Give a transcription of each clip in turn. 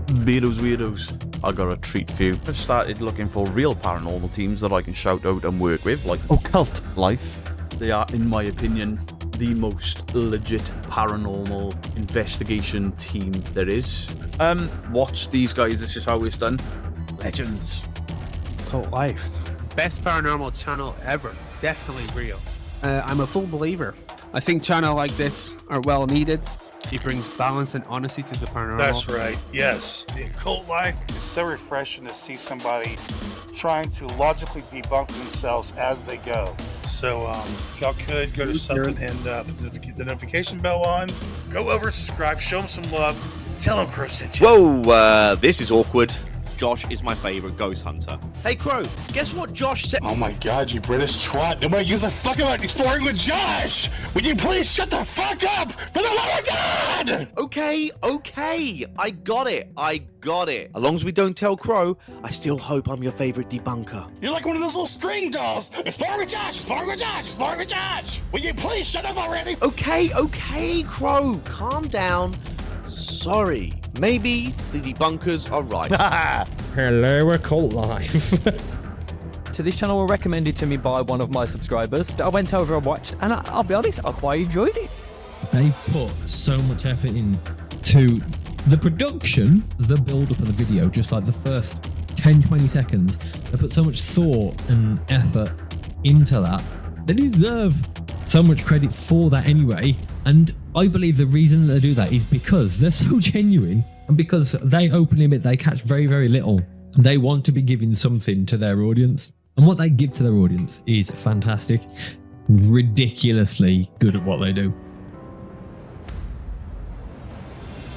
Beardo's Weirdos, I got a treat for you. I've started looking for real paranormal teams that I can shout out and work with, like Occult Life. They are, in my opinion, the most legit paranormal investigation team there is. Watch these guys, this is how it's done. Legends. Occult Life. Best paranormal channel ever. Definitely real. I'm a full believer. I think channels like this are well needed. It brings balance and honesty to the paranormal. That's right, yes. The Occult Life is so refreshing to see somebody trying to logically debunk themselves as they go. So, if y'all could go to something and put the notification bell on. Go over, subscribe, show them some love. Tell them Crow sent you. Whoa, this is awkward. Josh is my favorite ghost hunter. Hey Crow, guess what Josh said? Oh my god, you British twat. Nobody gives a fuck about exploring with Josh! Would you please shut the fuck up? For the love of God! Okay, I got it. As long as we don't tell Crow, I still hope I'm your favorite debunker. You're like one of those little string dolls. Exploring with Josh, exploring with Josh, exploring with Josh! Will you please shut up already? Okay, Crow, calm down. Sorry, maybe the debunkers are right. Hello, Occult Life. So this channel was recommended to me by one of my subscribers. I went over and watched, and I'll be honest, I quite enjoyed it. They put so much effort into the production, the build-up of the video, just like the first 10-20 seconds. They put so much thought and effort into that. They deserve so much credit for that anyway. And I believe the reason that they do that is because they're so genuine and because they openly admit they catch very, very little. They want to be giving something to their audience. And what they give to their audience is fantastic. Ridiculously good at what they do.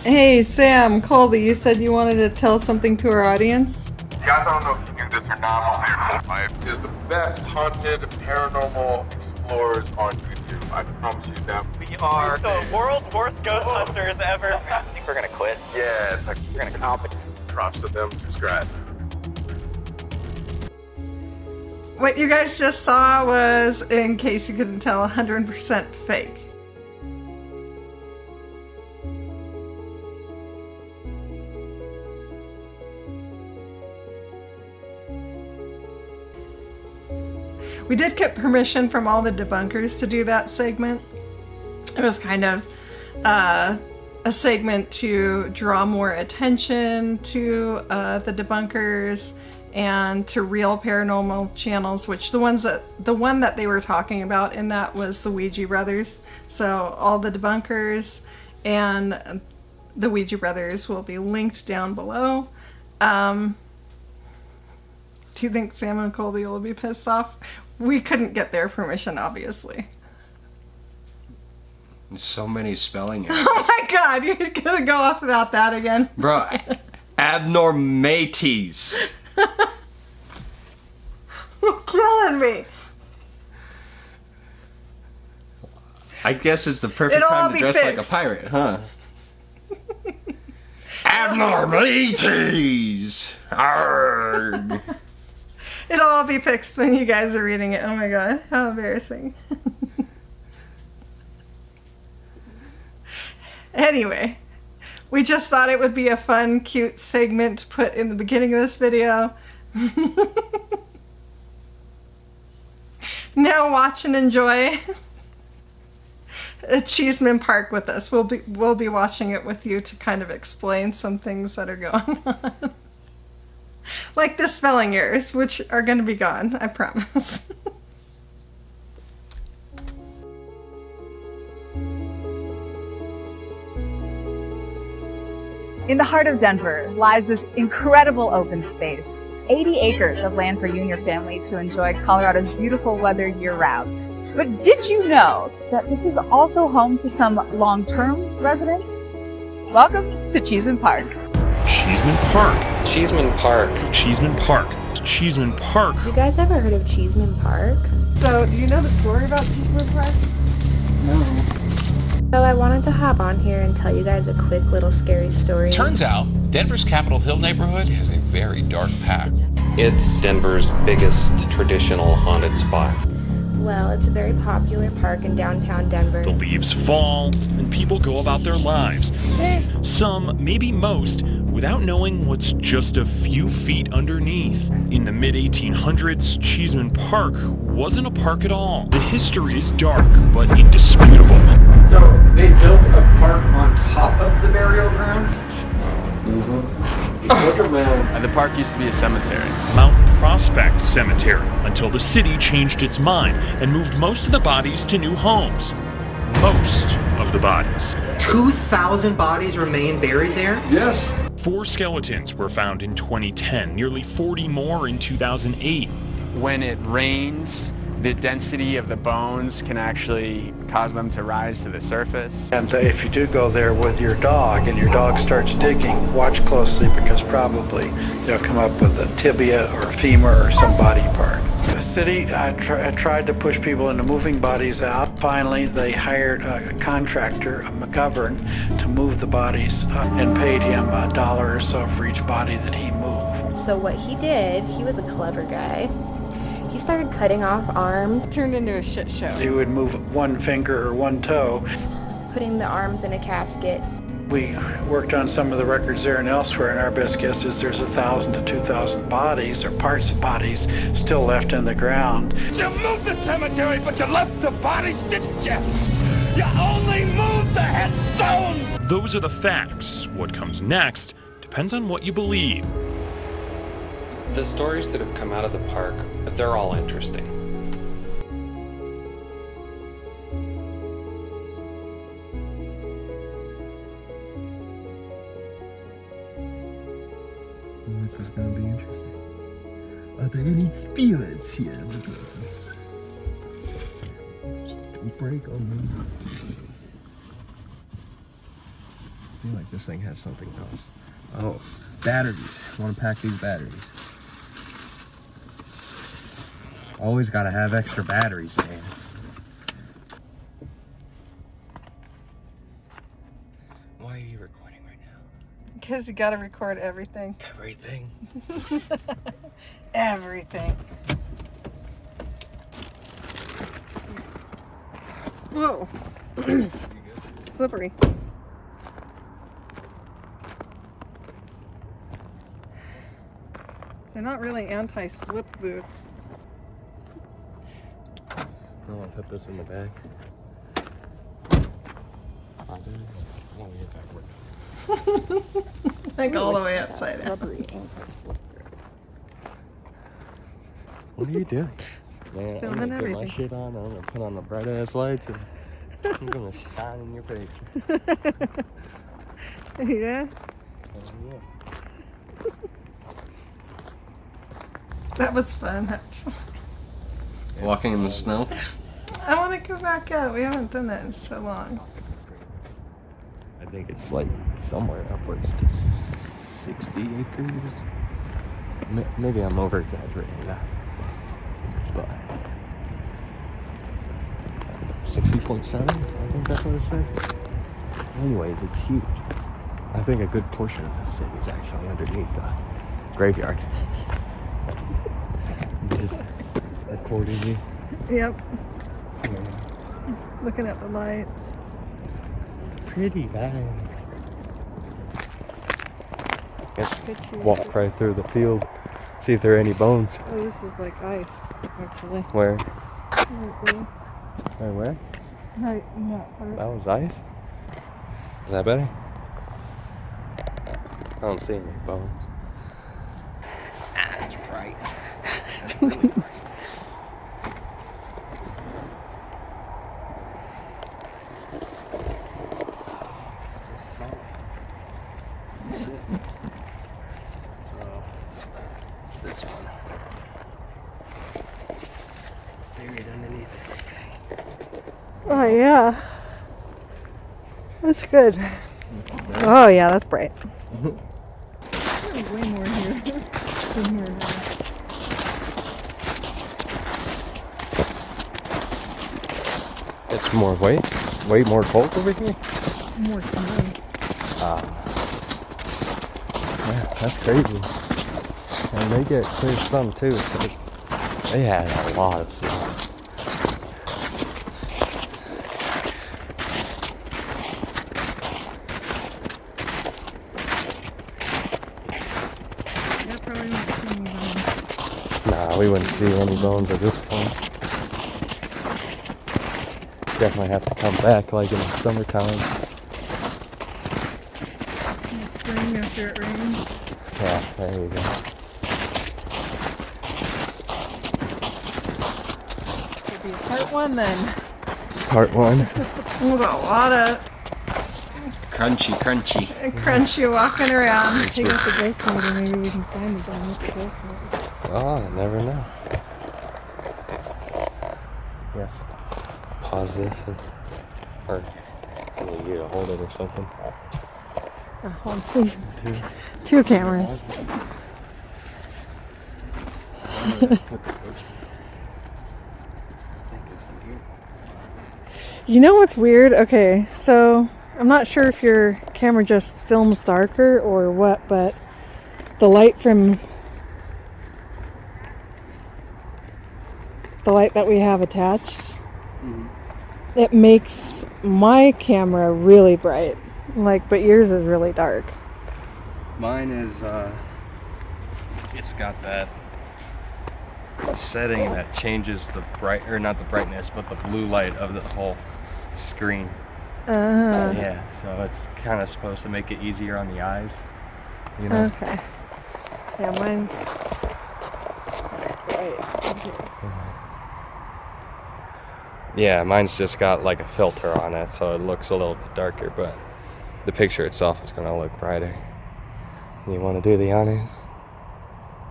Hey, Sam, Colby, you said you wanted to tell something to our audience? Guys, I don't know if you knew this or not. Life is the best haunted paranormal explorers on YouTube. I promise you that. We are the world's worst ghost hunters ever. I think we're gonna quit. Yeah, it's like We're gonna comp. props to them. Subscribe. What you guys just saw was, in case you couldn't tell, 100% fake. We did get permission from all the debunkers to do that segment. It was kind of a segment to draw more attention to the debunkers and to real paranormal channels, which the one that they were talking about in that was the Ouija Brothers. So all the debunkers and the Ouija Brothers will be linked down below. Do you think Sam and Colby will be pissed off? We couldn't get their permission, obviously. So many spelling errors. Oh my god, you're gonna go off about that again? Bro, abnormalities. You're killing me. I guess it's the perfect time to dress like a pirate, huh? Abnormalities! Arrgh. It'll all be fixed when you guys are reading it. Oh my god, how embarrassing. Anyway, we just thought it would be a fun, cute segment to put in the beginning of this video. Now watch and enjoy CHEESEMAN Park with us. We'll be watching it with you to kind of explain some things that are going on. Like the spelling errors, which are going to be gone, I promise. In the heart of Denver lies this incredible open space, 80 acres of land for you and your family to enjoy Colorado's beautiful weather year-round. But did you know that this is also home to some long-term residents? Welcome to CHEESEMAN Park. CHEESEMAN Park. CHEESEMAN Park. CHEESEMAN Park. CHEESEMAN Park. You guys ever heard of CHEESEMAN Park? So, do you know the story about CHEESEMAN Park? No. So I wanted to hop on here and tell you guys a quick little scary story. Turns out, Denver's Capitol Hill neighborhood has a very dark past. It's Denver's biggest traditional haunted spot. Well, it's a very popular park in downtown Denver. The leaves fall, and people go about their lives. Some, maybe most, without knowing what's just a few feet underneath. In the mid-1800s, Cheeseman Park wasn't a park at all. The history is dark, but indisputable. So, they built a park on top of the burial ground? Look around. And the park used to be a cemetery. Mount Prospect Cemetery, until the city changed its mind and moved most of the bodies to new homes. Most of the bodies. 2,000 bodies remain buried there? Yes. 4 skeletons were found in 2010, nearly 40 more in 2008. When it rains, the density of the bones can actually cause them to rise to the surface. And if you do go there with your dog and your dog starts digging, watch closely because probably they'll come up with a tibia or a femur or some body part. The city tried to push people into moving bodies out. Finally, they hired a contractor, a McGovern, to move the bodies and paid him $1 or so for each body that he moved. So what he did, he was a clever guy. He started cutting off arms. Turned into a shit show. He would move one finger or one toe. Putting the arms in a casket. We worked on some of the records there and elsewhere, and our best guess is there's 1,000 to 2,000 bodies or parts of bodies still left in the ground. You moved the cemetery, but you left the bodies, didn't you? You only moved the headstones! Those are the facts. What comes next depends on what you believe. The stories that have come out of the park, they're all interesting. This is going to be interesting. Are there any spirits here with us? Don't break on me. I feel like this thing has something else. Oh, batteries. I want to pack these batteries. Always got to have extra batteries, man. Why are you recording right now? Because you gotta record everything. Everything. Everything. Whoa. Slippery. They're not really anti-slip boots. I want to put this in the bag. I want to get backwards. Like all the way upside down. What are you doing? Man, I'm Filming gonna put everything. my shit on. I'm gonna put on the bright ass lights and I'm gonna shine in your face. Yeah? Oh, yeah. That was fun. Walking in the snow? I want to go back out. We haven't done that in so long. I think it's like somewhere upwards to 60 acres. Maybe I'm over exaggerating that. But 60.7, I think that's what it said. Anyways, it's huge. I think a good portion of this city is actually underneath the graveyard. Just recording you. Yep. So, Looking at the lights. pretty nice. Let's walk right through the field, see if there are any bones. Oh, this is like ice, actually. Where? Right there. Where? Right in that part. That was ice? Is that better? I don't see any bones. Ah, it's bright. That's really bright. This one. Buried underneath it. Oh, yeah. That's good. Oh, yeah, that's bright. There's way more here than here now. It's more way more cold over here. More snow. Yeah, that's crazy. And they get clear sun too, so they had a lot of sun. Yeah, we wouldn't see any bones at this point. Definitely have to come back like in the summertime. In the spring after it rains. Yeah, there you go. Could be part 1 then. Part 1. There's a lot of Crunchy. crunchy walking around. Take out the ghost motor, maybe we can find the gun with the ghost motor. Oh, I never know. Yes. Pause this or you need to hold it or something. Hold two cameras. You know what's weird? Okay, so I'm not sure if your camera just films darker or what, but the light that we have attached, it makes my camera really bright. Like, but yours is really dark. Mine is, it's got that setting that changes the not the brightness, but the blue light of the whole screen. Yeah, so it's kind of supposed to make it easier on the eyes, you know? Okay. Yeah, mine's bright. Yeah, mine's just got like a filter on it, so it looks a little bit darker, but the picture itself is going to look brighter. You want to do the honors?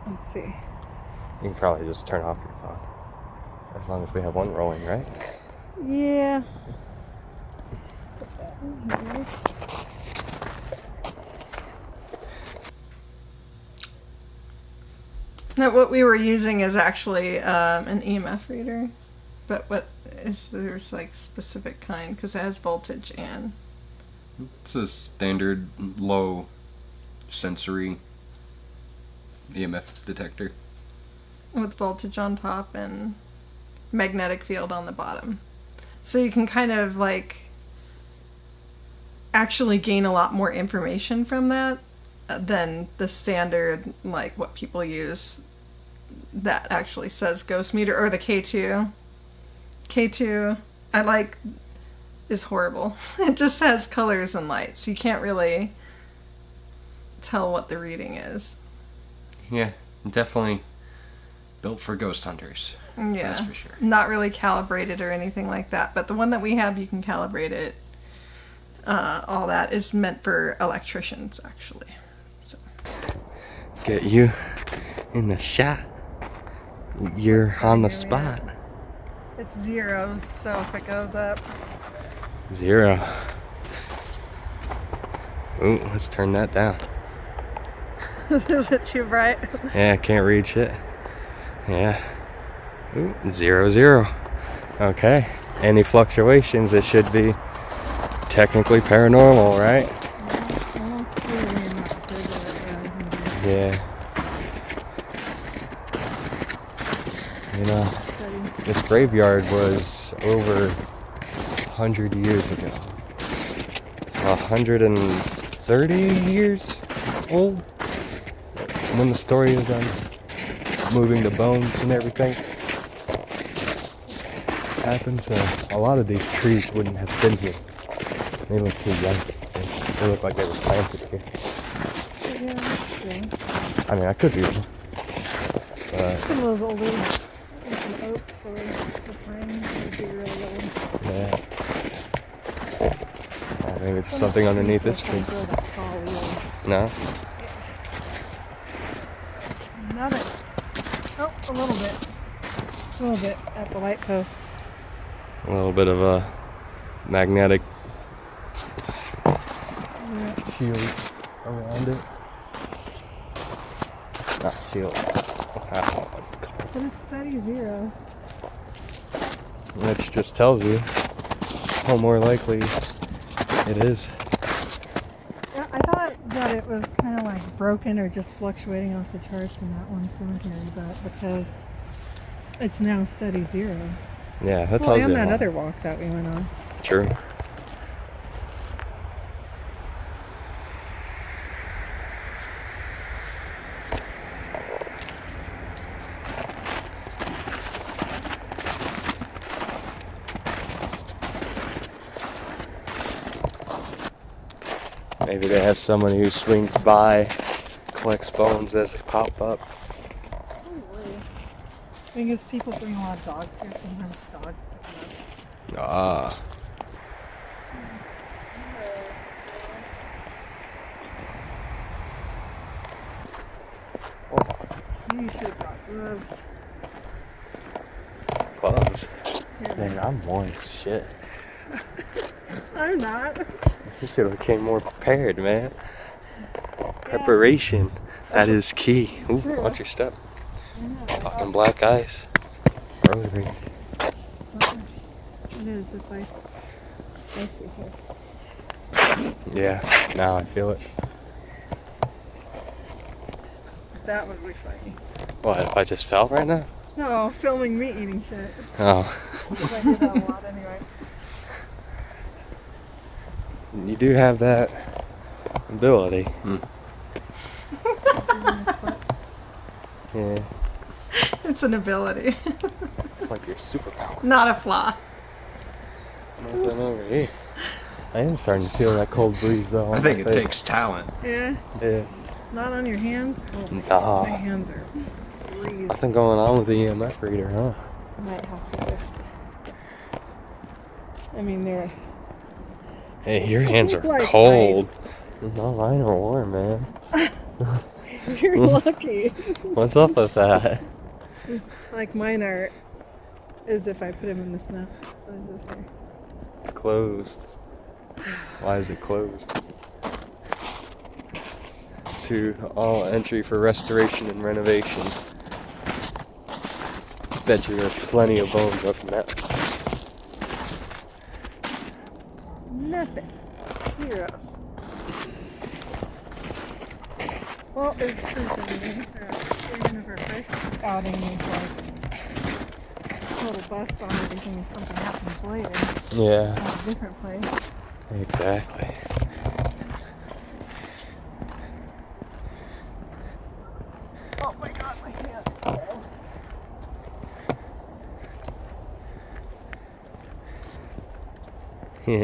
Let's see. You can probably just turn off your phone. As long as we have one rolling, right? Yeah. Now, what we were using is actually an EMF reader, but there's like specific kind because it has voltage and. It's a standard low sensory EMF detector. With voltage on top and magnetic field on the bottom. So you can kind of like actually gain a lot more information from that than the standard, like what people use that actually says ghost meter, or the K2. K2, I like, is horrible. It just has colors and lights. You can't really tell what the reading is. Yeah, definitely built for ghost hunters. Yeah, that's for sure. Not really calibrated or anything like that, but the one that we have, you can calibrate it. All that is meant for electricians, actually. So. Get you in the shot. You're on the spot. It's zeros, so if it goes up. 0. Ooh, let's turn that down. Is it too bright? Yeah, I can't read shit. Yeah. Ooh, 0, 0. Okay. Any fluctuations, it should be technically paranormal, right? Yeah. You know, this graveyard was over 100 years ago. It's 130 years old when the story is done. Moving the bones and everything happens. A lot of these trees wouldn't have been here. They look too young. They look like they were planted here. Yeah, I mean, I could be wrong. some of those older oaks or the pines would be really old. Yeah. Maybe there's something underneath this tree. No? Nothing. Oh, a little bit. A little bit at the light post. A little bit of a magnetic shield around it. Not shield. I don't know what it's called. But it's steady 0. Which just tells you how more likely it is. Yeah, I thought that it was kind of like broken or just fluctuating off the charts in that one cemetery, but because it's now steady 0. Yeah, that tells you. And that other walk that we went on. True. Maybe they have somebody who swings by, collects bones as they pop up. I think as people bring a lot of dogs here, sometimes dogs pick them up. Ah. You should have brought gloves. Gloves? Yeah. Man, I'm worn as shit. I'm not. You should have came more prepared, man. Preparation. That is key. Ooh, watch your step. Fucking black ice. Road rage. It is. It's icy here. Yeah, now I feel it. That would be funny. What, if I just fell right now? No, filming me eating shit. Oh. Because I do that a lot anyway. You do have that ability. Yeah. It's an ability. It's like your superpower. Not a flaw. Nothing over here. I am starting to feel that cold breeze though. I think it takes talent. Yeah? Yeah. Not on your hands? Oh, Nah. my hands are freezing. Nothing going on with the EMF reader, huh? I might have to just... I mean, they're... Hey, your hands are Like cold. No, mine are warm, man. You're lucky. What's up with that? Like mine are, as if I put them in the snow. Closed. Why is it closed? To all entry for restoration and renovation. Bet you there's plenty of bones up in that. Nothing. Zeros. Well, there's one of our first outing is like total bust on everything if something happens later. Yeah. At a different place. Exactly. Oh my god, my hand.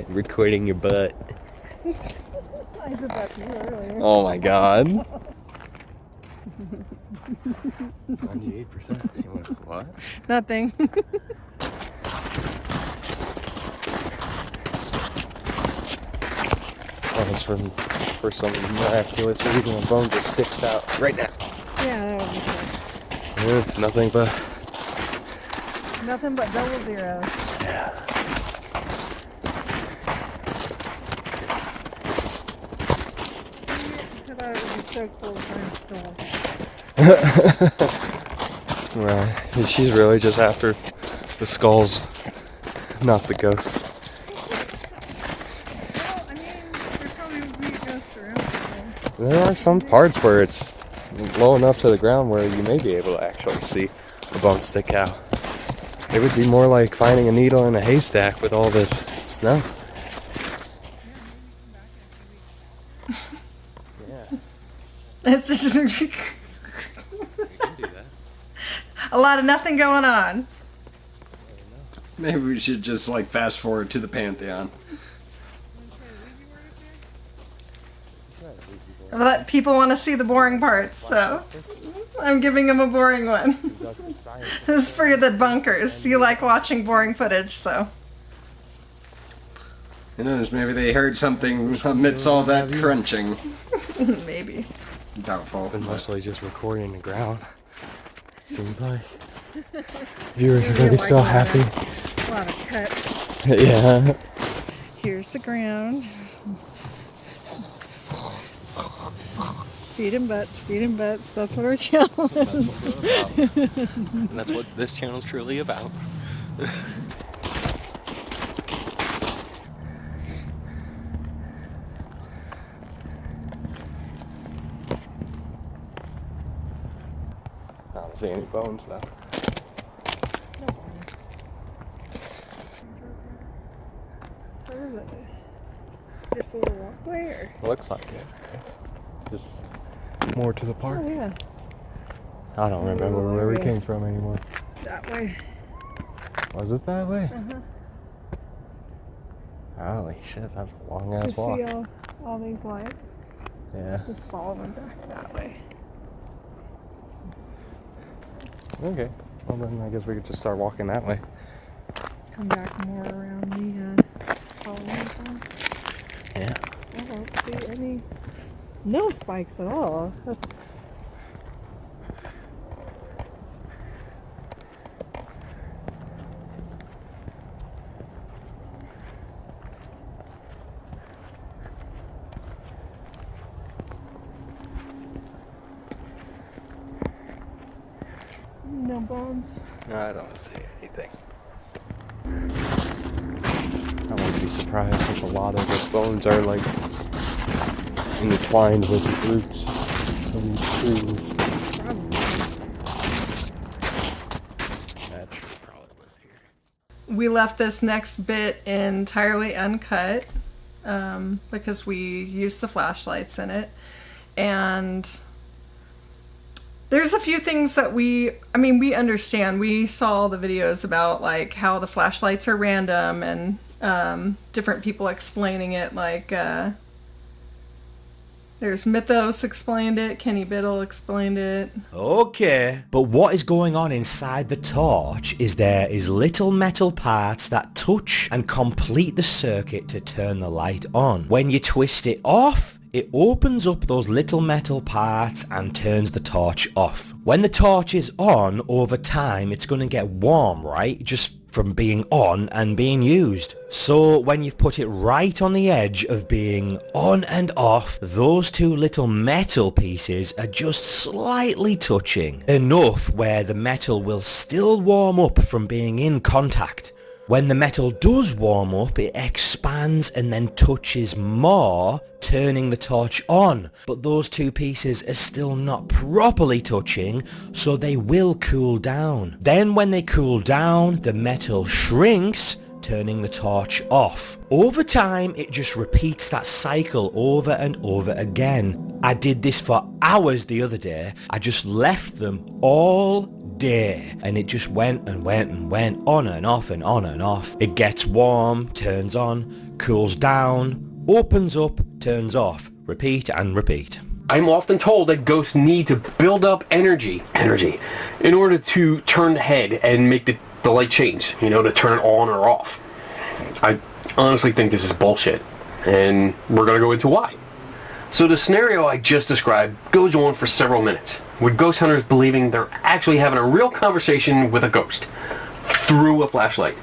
Recording your butt. I did that to you earlier. Oh my god. 98%. What? Nothing. Oh, it's for some miraculous reason a bone just sticks out right now. Yeah, that would be good. Nothing but double zeros. Yeah. I thought it would be so cool to find a skull. Right. She's really just after the skulls, not the ghosts. Well, I mean, there probably would be a ghost around. There are some parts where it's low enough to the ground where you may be able to actually see the bone stick out. It would be more like finding a needle in a haystack with all this snow. It's just a lot of nothing going on. Maybe we should just like fast forward to the Pantheon. But people want to see the boring parts, so I'm giving them a boring one. This is for the Debunkers. You like watching boring footage, so. Who knows, maybe they heard something amidst all that crunching. Maybe. Doubtful. Been mostly just recording the ground. Seems like. Viewers are gonna be so happy. A lot of cuts. Yeah. Here's the ground. Feet and butts, that's what our channel is. And that's what this channel is truly about. I don't see any bones though. No bones. Where is it? Just a little walkway or? Looks like it. Just more to the park. Oh yeah. I don't remember where we came from anymore. That way. Was it that way? Uh-huh. Holy shit, that's a long ass You see walk. all all these lights. Yeah. Just follow them back that way. Okay. Well, then I guess we could just start walking that way. Come back more around the Halloween time. Yeah. I don't see any. No spikes at all. No bones. I don't see anything. I wouldn't be surprised if a lot of the bones are like intertwined with the roots of these trees. That tree probably was here. We left this next bit entirely uncut because we used the flashlights in it. And there's a few things that we understand. We saw the videos about like how the flashlights are random and different people explaining it. Like there's Mythos explained it, Kenny Biddle explained it. Okay, but what is going on inside the torch is there is little metal parts that touch and complete the circuit to turn the light on. When you twist it off, it opens up those little metal parts and turns the torch off. When the torch is on, over time it's going to get warm, right? Just from being on and being used. So when you've put it right on the edge of being on and off, those two little metal pieces are just slightly touching. Enough where the metal will still warm up from being in contact. When the metal does warm up, it expands and then touches more, turning the torch on. But those two pieces are still not properly touching, so they will cool down. Then when they cool down, the metal shrinks, turning the torch off. Over time, it just repeats that cycle over and over again. I did this for hours the other day. I just left them all day, and it just went and went and went on and off and on and off. It gets warm, turns on, cools down, opens up, turns off. Repeat and repeat. I'm often told that ghosts need to build up energy, in order to turn the head and make the light change, to turn it on or off. I honestly think this is bullshit, and we're going to go into why. So the scenario I just described goes on for several minutes, with ghost hunters believing they're actually having a real conversation with a ghost through a flashlight.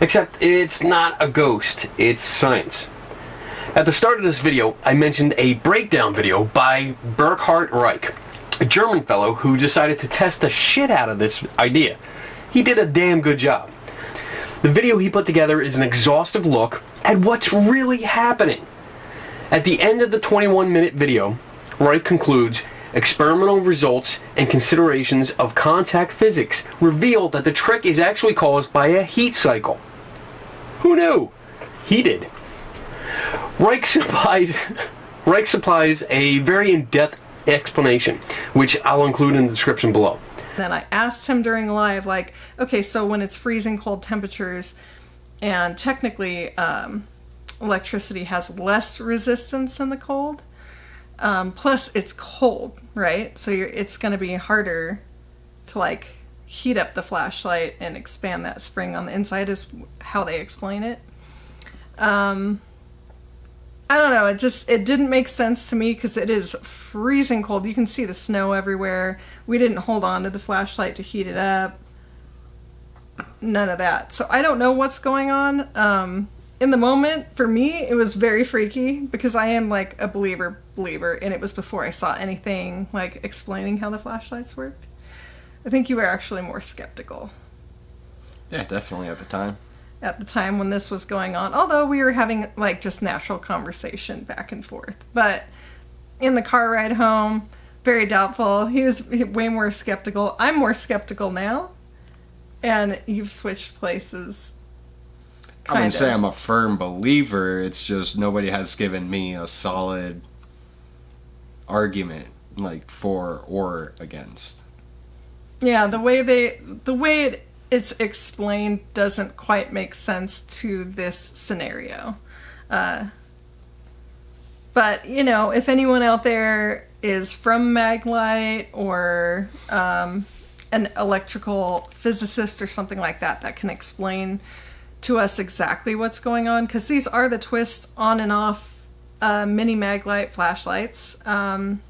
Except it's not a ghost, it's science. At the start of this video, I mentioned a breakdown video by Berkheart Reich, a German fellow who decided to test the shit out of this idea. He did a damn good job. The video he put together is an exhaustive look at what's really happening. At the end of the 21-minute video, Reich concludes, experimental results and considerations of contact physics reveal that the trick is actually caused by a heat cycle. Who knew? He did. Reich supplies a very in-depth explanation, which I'll include in the description below. Then I asked him during live, like, okay, so when it's freezing cold temperatures, and technically electricity has less resistance in the cold, plus it's cold, right? So it's going to be harder to like heat up the flashlight and expand that spring on the inside is how they explain it. I don't know, it didn't make sense to me because it is freezing cold. You can see the snow everywhere. We didn't hold on to the flashlight to heat it up. None of that. So I don't know what's going on. In the moment, for me, it was very freaky because I am like a believer, and it was before I saw anything like explaining how the flashlights worked. I think you were actually more skeptical. Yeah, definitely at the time. At the time when this was going on, although we were having like just natural conversation back and forth. But in the car ride home, very doubtful. He was way more skeptical. I'm more skeptical now, and you've switched places. I wouldn't say I'm a firm believer. It's just nobody has given me a solid argument, like for or against. Yeah, the way it's explained doesn't quite make sense to this scenario. But, you know, if anyone out there is from Maglite or an electrical physicist or something like that that can explain to us exactly what's going on, because these are the twist on and off mini Maglite flashlights. And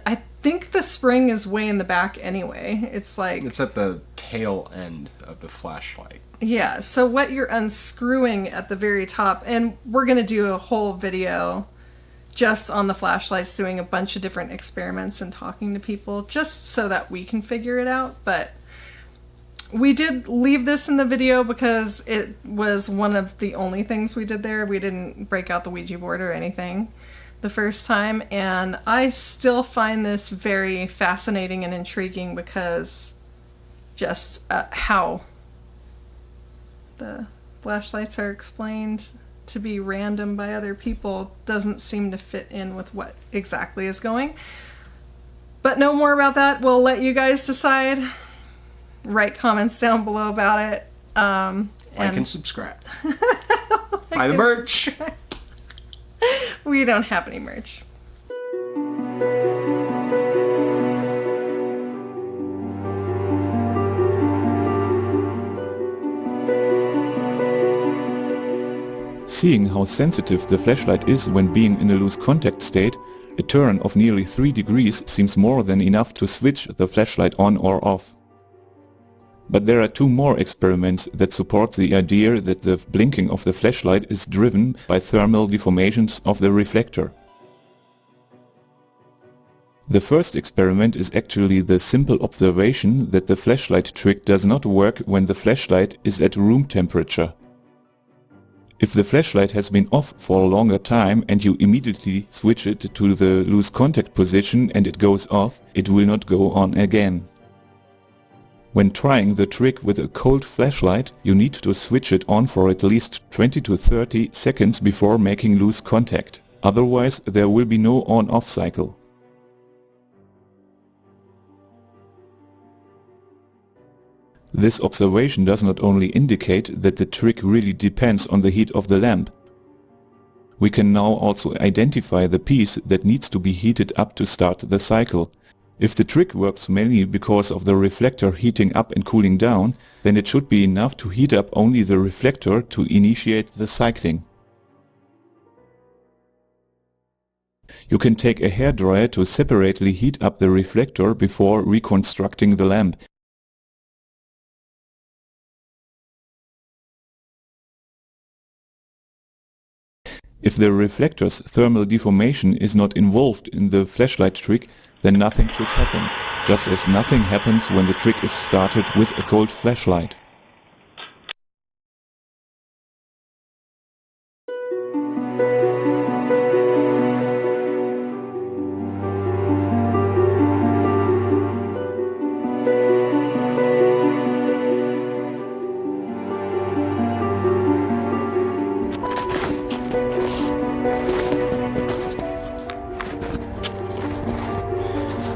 I think the spring is way in the back anyway. It's like... It's at the tail end of the flashlight. Yeah, so what you're unscrewing at the very top, and we're going to do a whole video just on the flashlights, doing a bunch of different experiments and talking to people, just so that we can figure it out. But we did leave this in the video because it was one of the only things we did there. We didn't break out the Ouija board or anything the first time, and I still find this very fascinating and intriguing because just how the flashlights are explained to be random by other people doesn't seem to fit in with what exactly is going. But no more about that. We'll let you guys decide. Write comments down below about it. Like and subscribe. Buy the merch. We don't have any merch. Seeing how sensitive the flashlight is when being in a loose contact state, a turn of nearly 3 degrees seems more than enough to switch the flashlight on or off. But there are 2 more experiments that support the idea that the blinking of the flashlight is driven by thermal deformations of the reflector. The first experiment is actually the simple observation that the flashlight trick does not work when the flashlight is at room temperature. If the flashlight has been off for a longer time and you immediately switch it to the loose contact position and it goes off, it will not go on again. When trying the trick with a cold flashlight, you need to switch it on for at least 20 to 30 seconds before making loose contact. Otherwise, there will be no on-off cycle. This observation does not only indicate that the trick really depends on the heat of the lamp. We can now also identify the piece that needs to be heated up to start the cycle. If the trick works mainly because of the reflector heating up and cooling down, then it should be enough to heat up only the reflector to initiate the cycling. You can take a hairdryer to separately heat up the reflector before reconstructing the lamp. If the reflector's thermal deformation is not involved in the flashlight trick, then nothing should happen, just as nothing happens when the trick is started with a cold flashlight.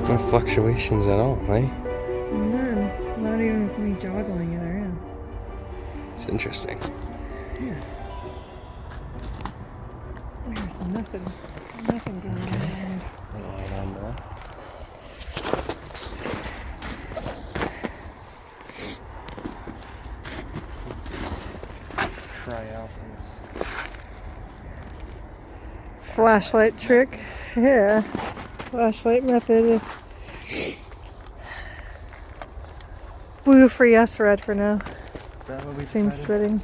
No fluctuations at all, right? None. Not even with me joggling it around. It's interesting. Yeah. There's nothing going on. Light on that. Try out this Flashlight trick. Yeah. Flashlight method. Blue for yes, red for no. Is that what we Seems decided? fitting.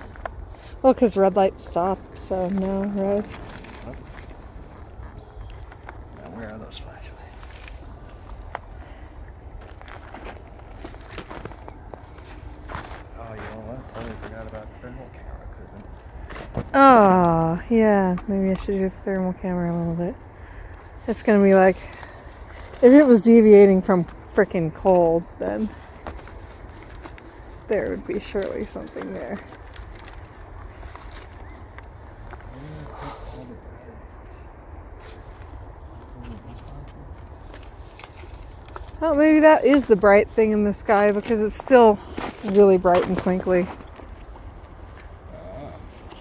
Well, because red light stop, so no, red. Now where are those flashlights? Oh, you know what? Totally forgot about the thermal camera. Oh, yeah. Maybe I should do the thermal camera a little bit. It's gonna be like, if it was deviating from frickin' cold, then there would be surely something there. Oh, maybe that is the bright thing in the sky because it's still really bright and twinkly.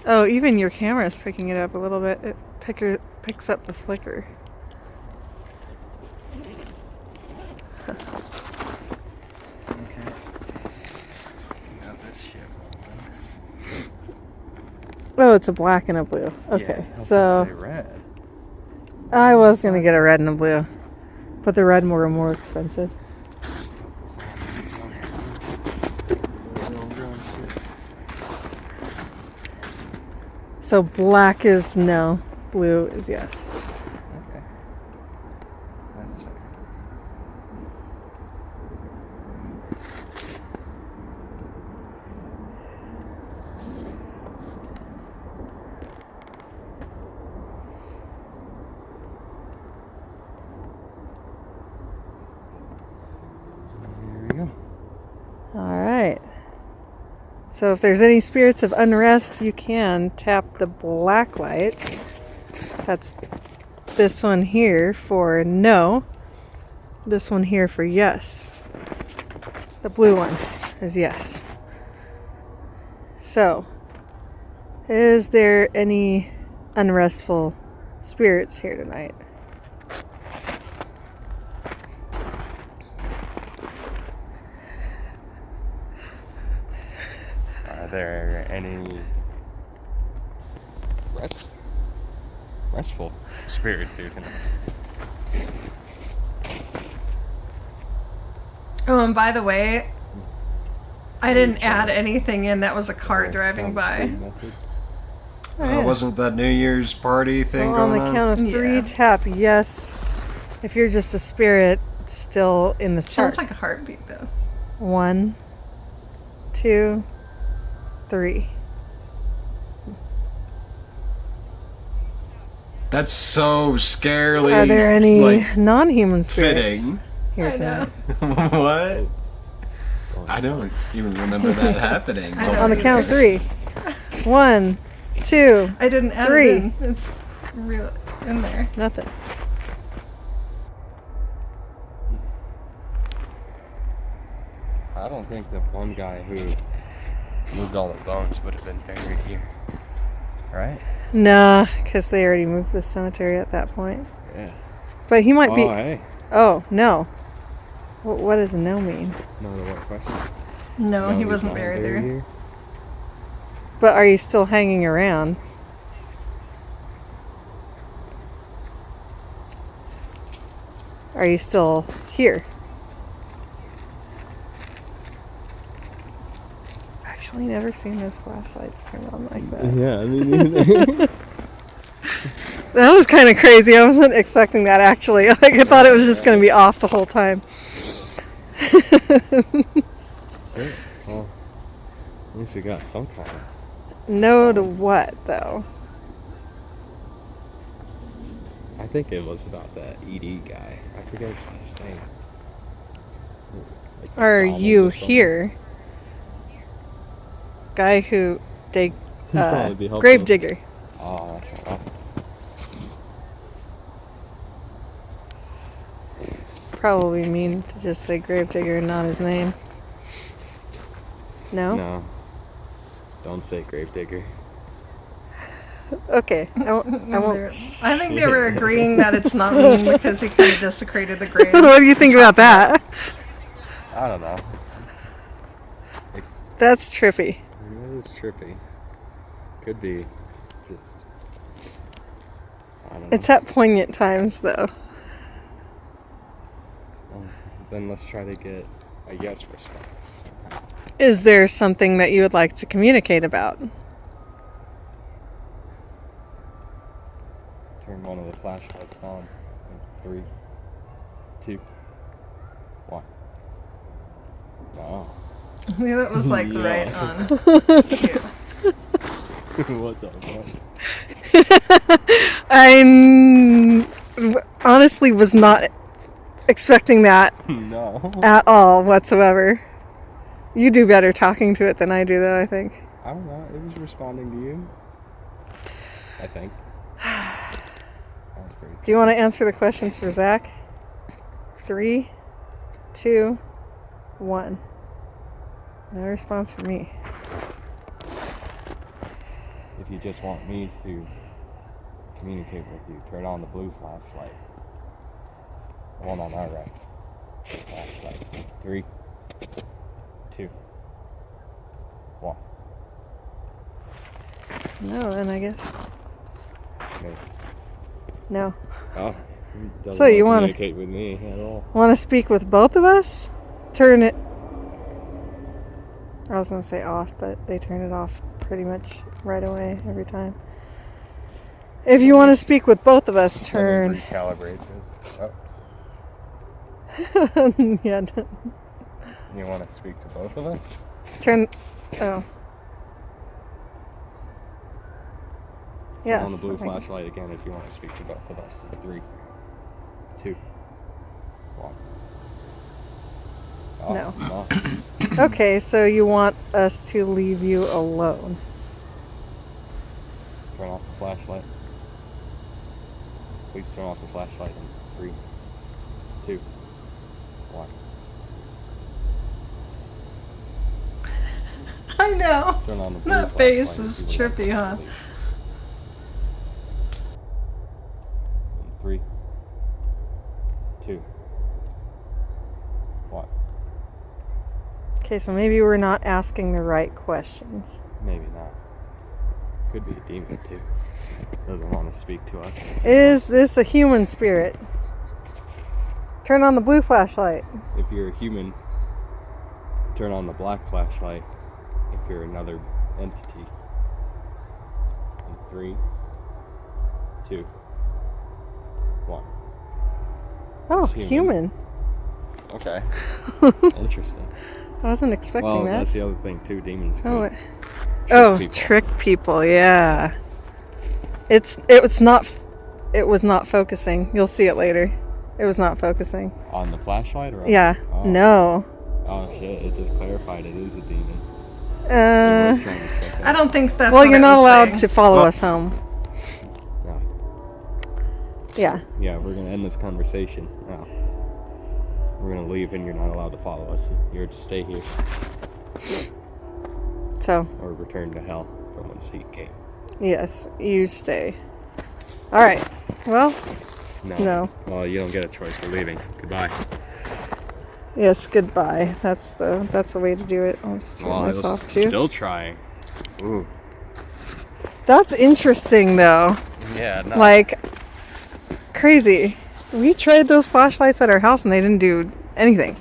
Oh, even your camera is picking it up a little bit. It picks up the flicker. Oh, it's a black and a blue. Okay, so red. I was gonna get a red and a blue, but the red were more expensive. So black is no, blue is yes. Okay. That's fair. There we go. All right. So if there's any spirits of unrest, you can tap the black light. That's this one here for no. This one here for yes. The blue one is yes. So, is there any unrestful spirits here tonight? Are there any restful spirits here tonight? Oh, and by the way, I didn't add anything in. That was a car driving by. Wasn't that New Year's party thing So going on the count of 3, tap yes. If you're just a spirit still in this Sounds park. like a heartbeat, though. 1, 2, 3. That's so scarily. Are there any like, non-human spirits fitting? here tonight? What? I don't even remember that happening. On the count of 3. 1, 2, I didn't add 3. it in. It's real in there. Nothing. I don't think the one guy who moved all the bones would have been buried here. Right? Nah, because they already moved the cemetery at that point. Yeah. But he might be. Oh, hey. Oh, no. What does no mean? No, what question? No, he he's wasn't not buried there. here? But are you still hanging around? Are you still here? I've actually never seen those flashlights turn on like that. Yeah, I mean, That was kind of crazy. I wasn't expecting that actually. Like I thought it was just going to be off the whole time. well, at least we got some kind of. No to what though? I think it was about that ED guy. I forget his name. Like Are Donald you or something. here? Guy who dig He'd probably be helpful. grave digger. Oh, that's right. Probably mean to just say grave digger and not his name. No? No. Don't say grave digger. Okay. I won't. I think they were agreeing that it's not mean because he kind of desecrated the grave. What do you think about that? I don't know. That's trippy. That is trippy. Could be just. I don't know. It's at poignant times though. Then let's try to get a yes response. Is there something that you would like to communicate about? Turn one of the flashlights on. 3, 2, 1. Wow. Yeah, that was like Yeah. right on. What the fuck? I honestly was not expecting that No. at all whatsoever. You do better talking to it than I do, though, I think. I don't know. It was responding to you. I think. Do you want to answer the questions for Zach? 3, 2, 1. No response for me. If you just want me to communicate with you. Turn on the blue flashlight. The one on our right. Flashlight. 3, 2, 1. No, then I guess. Me. No. Oh. Doesn't So you want want to communicate with me at all. Want to speak with both of us? Turn it. I was gonna say off, but they turn it off pretty much right away every time. If you want to speak with both of us, turn. Recalibrate this. Oh. Yeah. You want to speak to both of us? Turn. Oh. Turn Yes. on the blue flashlight again if you want to speak to both of us. 3, 2, 1. Oh, No. Okay, so you want us to leave you alone. Turn off the flashlight. Please turn off the flashlight in 3, 2, 1. I know. Turn on the blue That face flashlight is if you would like trippy, to huh? sleep. In 3, 2, 1. Okay, so maybe we're not asking the right questions. Maybe not. Could be a demon too. Doesn't want to speak to us. Is this a human spirit? Turn on the blue flashlight. If you're a human, turn on the black flashlight. If you're another entity. In 3, 2, 1. Oh, It's human. Okay. Interesting. I wasn't expecting Well, that. that's the other thing too. Demons could Oh, trick people. trick people. Yeah. It was not focusing. You'll see it later. It was not focusing. On the flashlight or on Yeah. Oh. No. Oh shit! It just clarified it is a demon. It was trying to trick us. I don't think that's Well, what you're it not was allowed saying. to follow us home. No. Yeah. Yeah, we're gonna end this conversation now. We're gonna leave, and you're not allowed to follow us. You're to stay here. So. Or return to hell from whence he came. Yes, you stay. All right. Well. No. Well, you don't get a choice. We're leaving. Goodbye. Yes. Goodbye. That's the way to do it. I'll just turn this off too. Still trying. Ooh. That's interesting, though. Yeah. No. Like crazy. We tried those flashlights at our house and they didn't do anything.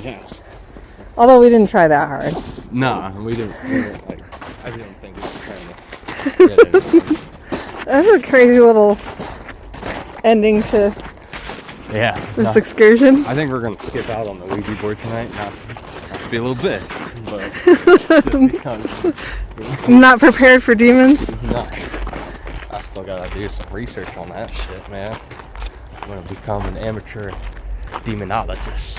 Yeah. Although we didn't try that hard. Nah, we didn't like. I didn't think it was trying to get anything. That's a crazy little ending to this excursion. I think we're gonna skip out on the Ouija board tonight. Not to be a little bit, but just because Not prepared for demons. No. I still gotta do some research on that shit, man. I'm gonna become an amateur demonologist.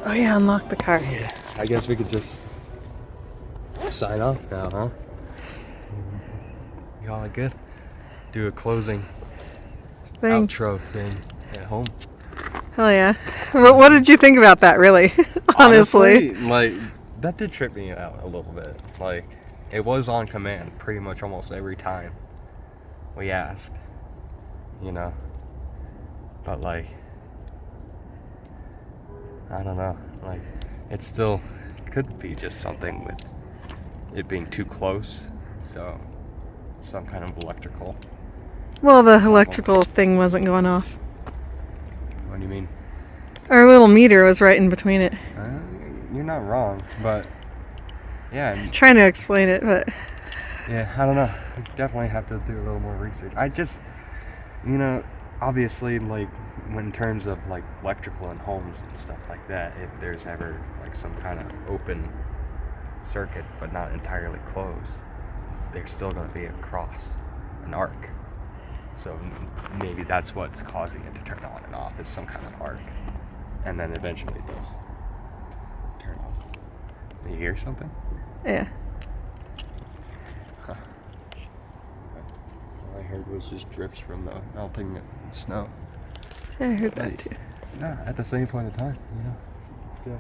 Oh yeah, unlock the car. Yeah, I guess we could just sign off now, huh? You all good? Do a closing Thing. outro thing at home. Hell yeah. What did you think about that, really? Honestly. Like, that did trip me out a little bit. Like, it was on command pretty much almost every time we asked, you know? But, like, I don't know. Like, it still could be just something with it being too close. So, some kind of electrical. Well, the electrical thing wasn't going off. What do you mean? Our little meter was right in between it. You're not wrong, but yeah. I'm trying to explain it, but yeah, I don't know. We definitely have to do a little more research. I just, you know, obviously, like, when in terms of like electrical in homes and stuff like that, if there's ever like some kind of open circuit but not entirely closed, there's still going to be a cross, an arc. So maybe that's what's causing it to turn on and off, is some kind of arc. And then eventually it does turn off. You hear something? Yeah. Huh. All I heard was just drifts from the melting snow. Yeah, I heard that too. No, at the same point in time, you know. Still.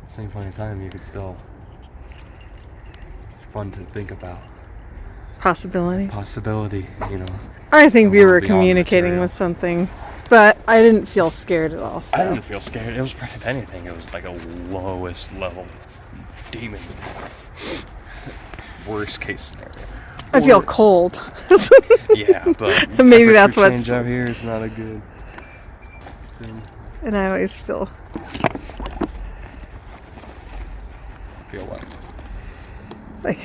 At the same point in time, you could still. It's fun to think about. Possibility, you know. I think we were beyond communicating material. with something, but I didn't feel scared at all. So. I didn't feel scared. It was, if anything, it was like a lowest level demon. Worst case scenario. I feel cold. Yeah, but maybe that's what's. Change out here is not a good thing. And I always feel. Feel what? Like.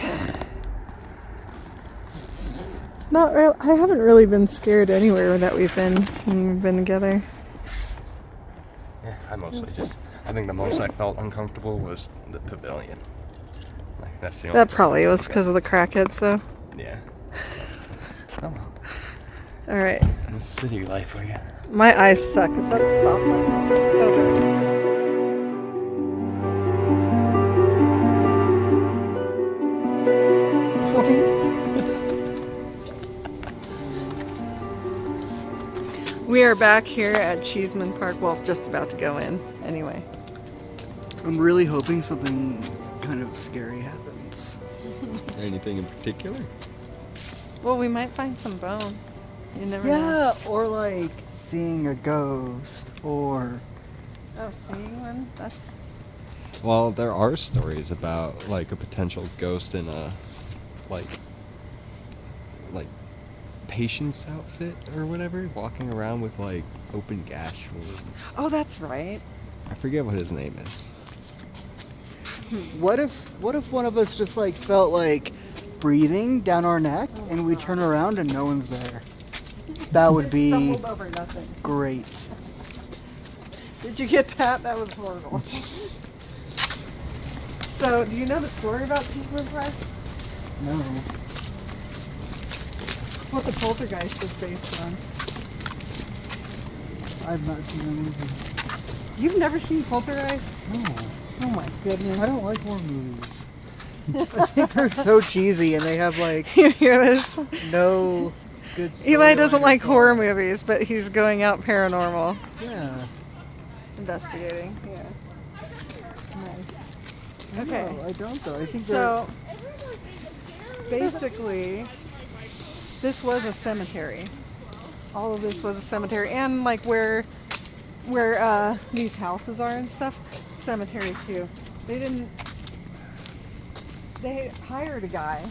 Not real. I haven't really been scared anywhere that we've been when we've been together. Yeah, I think the most I felt uncomfortable was the pavilion. Like, that's the only That probably was because of the crackheads, though. Yeah. Oh well. All right. That's city life for you. My eyes suck. Is that the stop button? We are back here at Cheeseman Park. Well, just about to go in, anyway. I'm really hoping something kind of scary happens. Anything in particular? Well, we might find some bones. You never know. Yeah, or like seeing a ghost, or... Oh, seeing one? That's... Well, there are stories about like a potential ghost in a like patient's outfit or whatever, walking around with like open gash wounds. Oh, that's right. I forget what his name is. What if one of us just like felt like breathing down our neck and we turn around and no one's there? That would be stumbled over nothing. Great. Did you get that? That was horrible. So, do you know the story about Cheeseman Park? No. It's what the Poltergeist was based on. I've not seen the movie. You've never seen Poltergeist? No. Oh my goodness. I don't like horror movies. I think they're so cheesy and they have like... You hear this? No good Eli doesn't like horror movies, but he's going out paranormal. Yeah. Investigating, yeah. Nice. Okay. No, I don't though. I think so. Basically, this was a cemetery. All of this was a cemetery, and like where these houses are and stuff, cemetery too. They hired a guy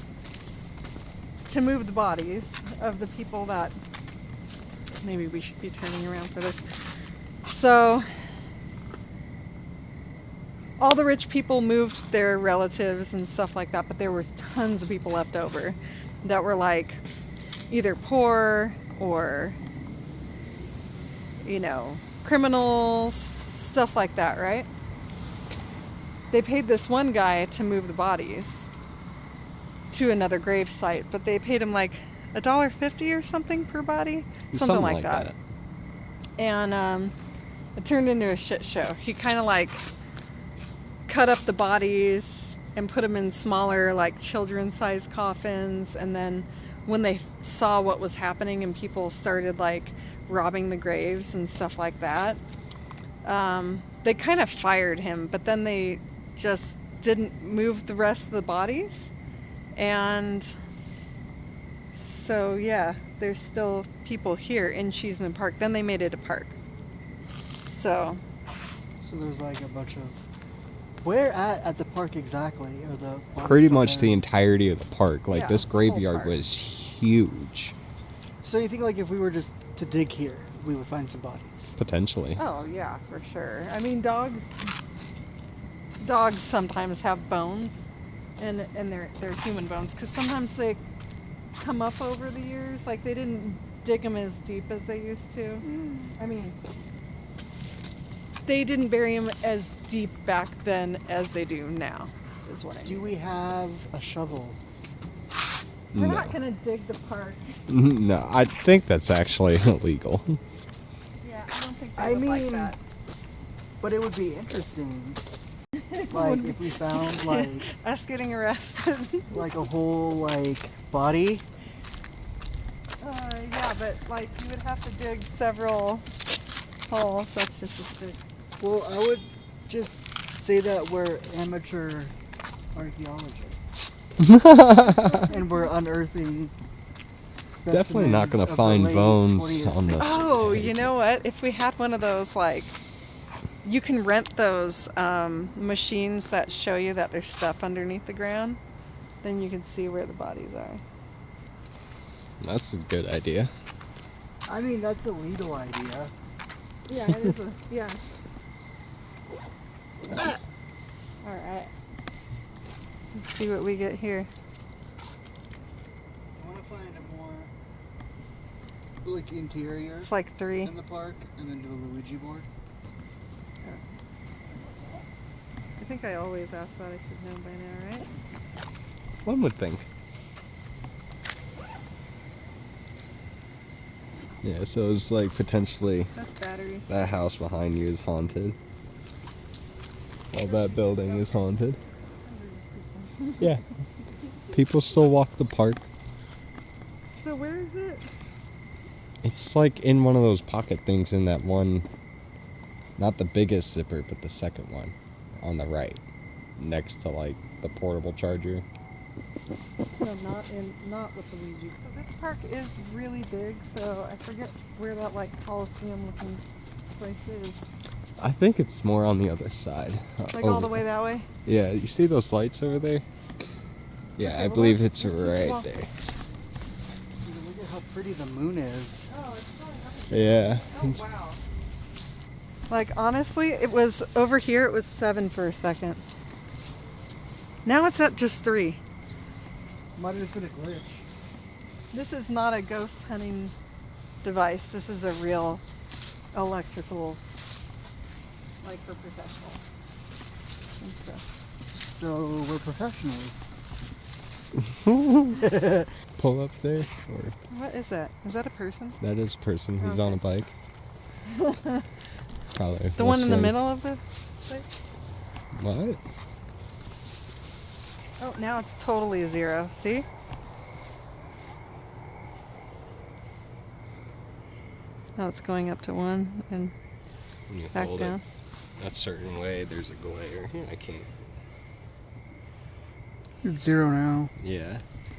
to move the bodies of the people that. Maybe we should be turning around for this. So. All the rich people moved their relatives and stuff like that, but there was tons of people left over that were like either poor or, you know, criminals, stuff like that, right? They paid this one guy to move the bodies to another grave site, but they paid him like $1.50 or something per body, something like that. And it turned into a shit show. He kind of like cut up the bodies and put them in smaller, like children-sized coffins, and then when they saw what was happening and people started like robbing the graves and stuff like that, they kind of fired him, but then they just didn't move the rest of the bodies, and so yeah, there's still people here in Cheeseman Park. Then they made it a park. So there's like a bunch of... Where at the park exactly? Or the pretty much the entirety of the park. Like, Yeah, this the whole graveyard park. was huge. So you think like if we were just to dig here, we would find some bodies? Potentially. oh yeah, for sure. I mean, dogs sometimes have bones, and they're human bones, because sometimes they come up over the years. Like, they didn't dig them as deep as they used to. I mean, they didn't bury them as deep back then as they do now, is what I mean. Do we have a shovel We're not gonna dig the park. No, I think that's actually illegal. Yeah, I don't think they would like that. But it would be interesting. Like if we found like us getting arrested. like a whole like body. Yeah, but like you would have to dig several holes. That's just as big. Well, I would just say that we're amateur archaeologists. And we're unearthing. Definitely not going to find bones on the. Oh, you know what? If we had one of those, like, you can rent those machines that show you that there's stuff underneath the ground, then you can see where the bodies are. That's a good idea. I mean, that's a legal idea. Yeah, it is. Yeah. All right. Let's see what we get here. I want to find a more like interior. It's like 3 in the park, and then do the Ouija board. I think I always ask that. I should know by now, right? One would think. Yeah, so it's like potentially that's batteries. That house behind you is haunted. All that building is haunted. Yeah. People still walk the park. So where is it? It's like in one of those pocket things in that one, not the biggest zipper, but the second one on the right, next to like the portable charger. No, not with the Ouija. So this park is really big, so I forget where that like Coliseum looking place is. I think it's more on the other side. Like all the way that way? Yeah, you see those lights over there? Yeah, Okay, I believe it's right there. Look at how pretty the moon is. Oh, it's going up. Yeah. Oh, wow. Like, honestly, it was over here, it was 7 for a second. Now it's at just 3. Might have just been a glitch. This is not a ghost hunting device. This is a real electrical, like for professionals. So we're professionals. Pull up there, or what is that? Is that a person? that is a person who's on a bike. Probably The one in the middle of the thing? What? Oh, now it's totally 0. See? Now it's going up to 1 and When you back hold down. it a certain way, there's a glare. Yeah, I can't. It's 0 now. Yeah.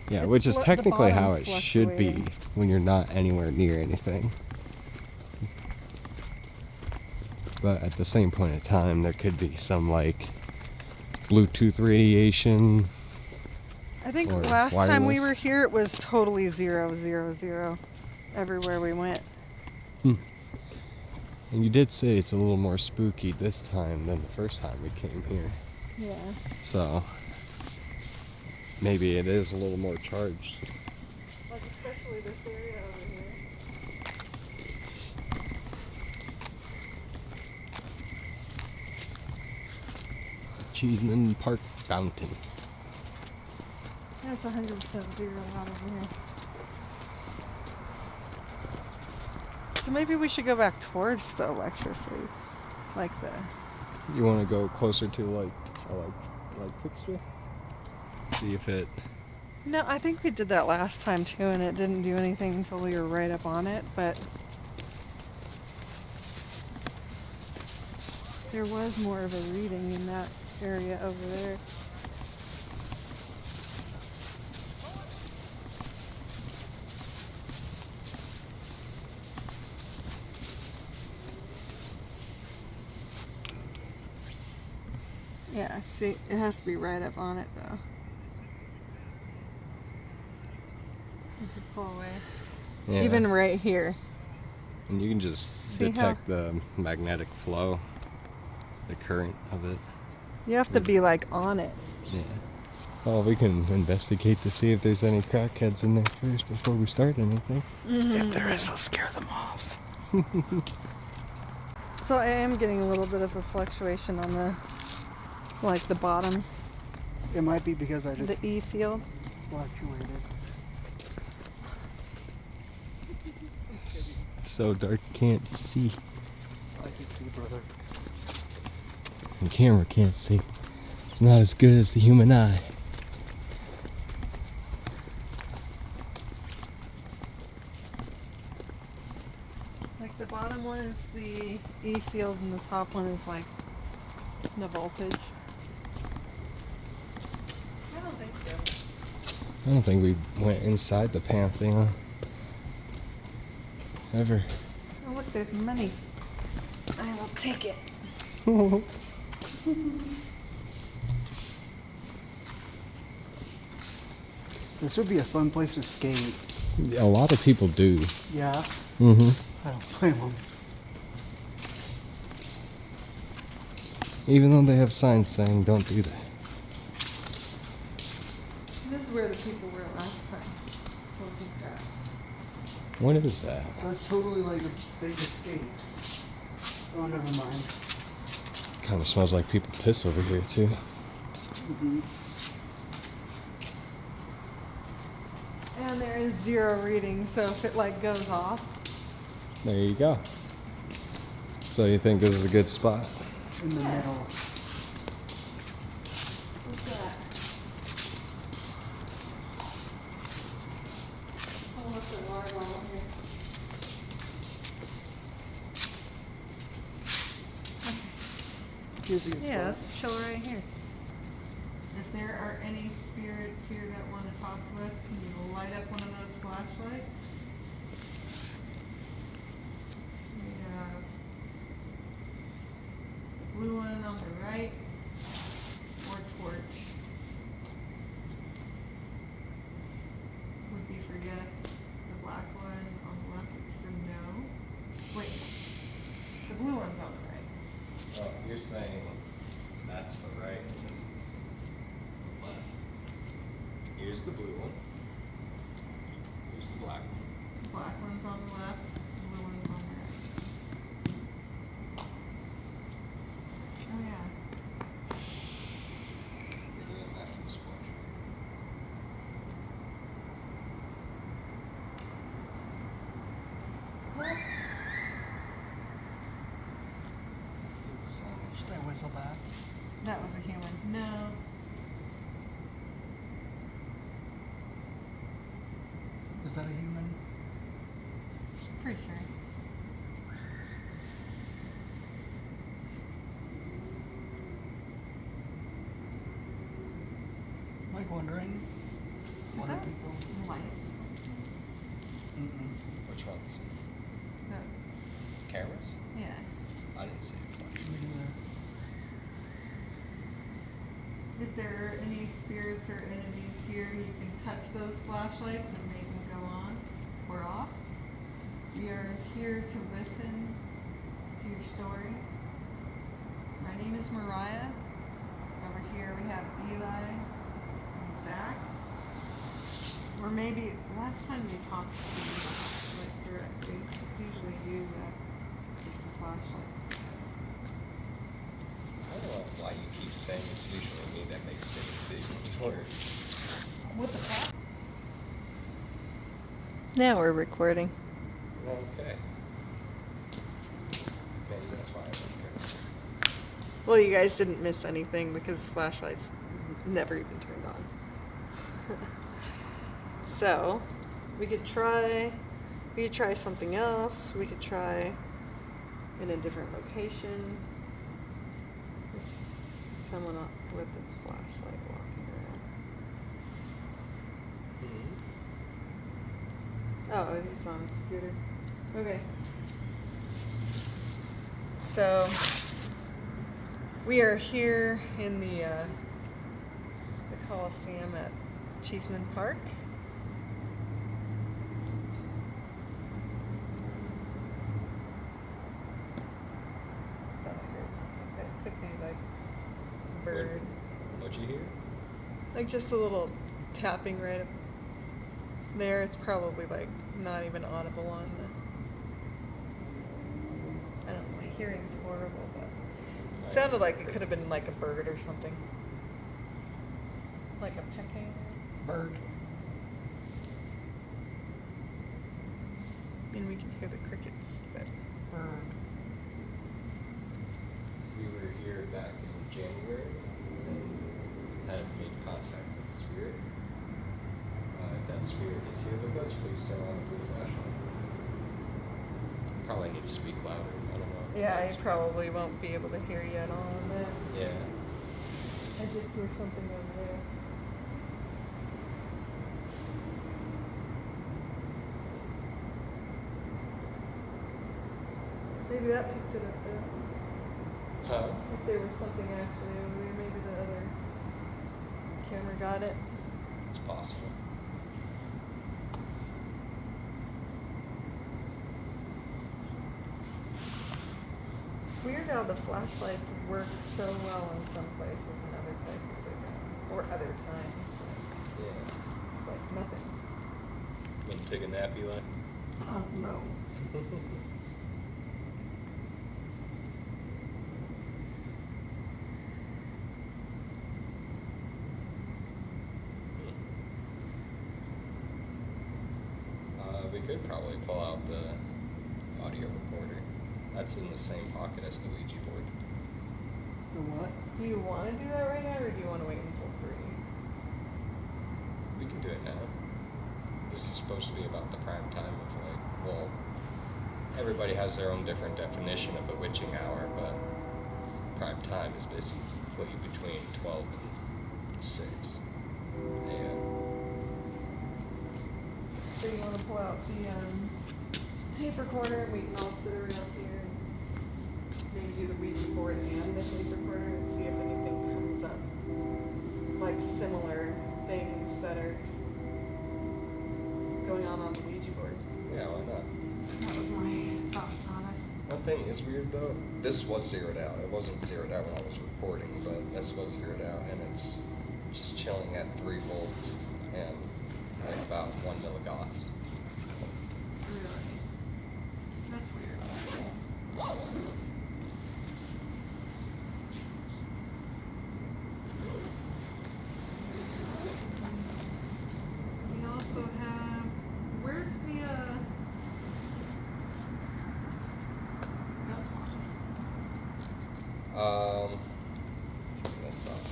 Yeah, It's which is the technically how bottom's it should be fluctuating. when you're not anywhere near anything. But at the same point in time, there could be some like Bluetooth radiation. I think or last time we wireless. were here, it was totally 0, 0, 0 everywhere we went. And you did say it's a little more spooky this time than the first time we came here. Yeah. So maybe it is a little more charged. Like especially this area over here. Cheeseman Park Fountain. That's 100% 0 out of here. So maybe we should go back towards the electricity, like the. You want to go closer to like a light fixture? See if it. No, I think we did that last time too, and it didn't do anything until we were right up on it. But there was more of a reading in that area over there. Yeah, see, it has to be right up on it though. You could pull away. Yeah. Even right here. And you can just See detect the magnetic flow, the current of it. You have to be like on it. Yeah. Well, we can investigate to see if there's any crackheads in there first before we start anything. If there is, I'll scare them off. So I am getting a little bit of a fluctuation on the, like the bottom. It might be because I just the E field. fluctuated. so dark you can't see. I can see, brother. The camera can't see. It's not as good as the human eye. Like the bottom one is the E field and the top one is like the voltage. I don't think so. I don't think we went inside the Pantheon. Ever. Oh look, there's money. I will take it. This would be a fun place to skate. A lot of people do. Yeah. Mm-hmm. I don't blame them. Even though they have signs saying don't do that. This is where the people were last time. What is that? That's totally like a big skate. Oh, never mind. Kind of smells like people piss over here too. Mm-hmm. And there is 0 reading, so if it like goes off. There you go. So you think this is a good spot? In the middle. What's that? Almost a water bottle here. Here's a good spot. Yeah, let's chill right here. If there are any spirits here that want to talk to us, can you light up one of those flashlights? We have the blue one on the right, or torch. Would be for yes. The black one on the left is for no. Wait, the blue one's on the right. Oh, you're saying that's the right and this is the left. Here's the blue one. Here's the black one. The black one's on the left, the blue one's on the right. Oh yeah. What? Should I whistle back? That was a human. No. Is that a human? Pretty sure. Like wondering. Are What those lights? Mm-mm. Which ones? No. Cameras? Yeah. I didn't see it. If there are any spirits or enemies here, you can touch those flashlights and make them go on or off. We are here to listen to your story. My name is Mariah. Over here we have Eli and Zach. Or maybe last time you talked to me like directly, it's usually you that gets the flashlights. I don't know why you keep saying it's usually me that makes things work. What the fuck? Now we're recording. Okay. Maybe that's why I don't care. Well, you guys didn't miss anything because flashlights never even turned on. So, we could try something else. We could try in a different location. There's someone up with a flashlight walking around. Oh, he's on a scooter. Okay. So, we are here in the Coliseum at CHEESEMAN Park. It could be like a bird. What'd you hear? Like just a little tapping right up there. It's probably like not even audible on the... I don't know, my hearing's horrible, but it sounded like it could have been like a bird or something. Like a pecking bird. And we can hear the crickets, but We were here back in January and had made contact with the spirit. If that spirit is here with us, please turn on the blue flashlight. Probably need to speak louder. I don't know. yeah, I probably won't be able to hear you at all on that. Yeah. I did hear something over there. Maybe that picked it up there. Huh? If there was something actually over there, maybe the other camera got it. It's possible. It's weird how the flashlights work so well in some places and other places they don't. Or other times. Yeah. It's like nothing. Want to take a nap, Eli? No. We could probably pull out the audio recorder. That's in the same pocket as the Ouija board. The what? Do you want to do that right now, or do you want to wait until 3? We can do it now. This is supposed to be about the prime time of well, everybody has their own different definition of a witching hour, but prime time is basically between 12 and 6 a.m. So you want to pull out the tape recorder, and we can all sit around here and maybe do the Ouija board and the tape recorder and see if anything comes up, like similar things that are going on the Ouija board. Yeah, why not? That was my thoughts on it. One thing is weird though, this was zeroed out. It wasn't zeroed out when I was recording, but this was zeroed out, and it's just chilling at 3 volts and like about 1 milligauss. Really? That's weird. We also have, where's the ghost box? Turn this off.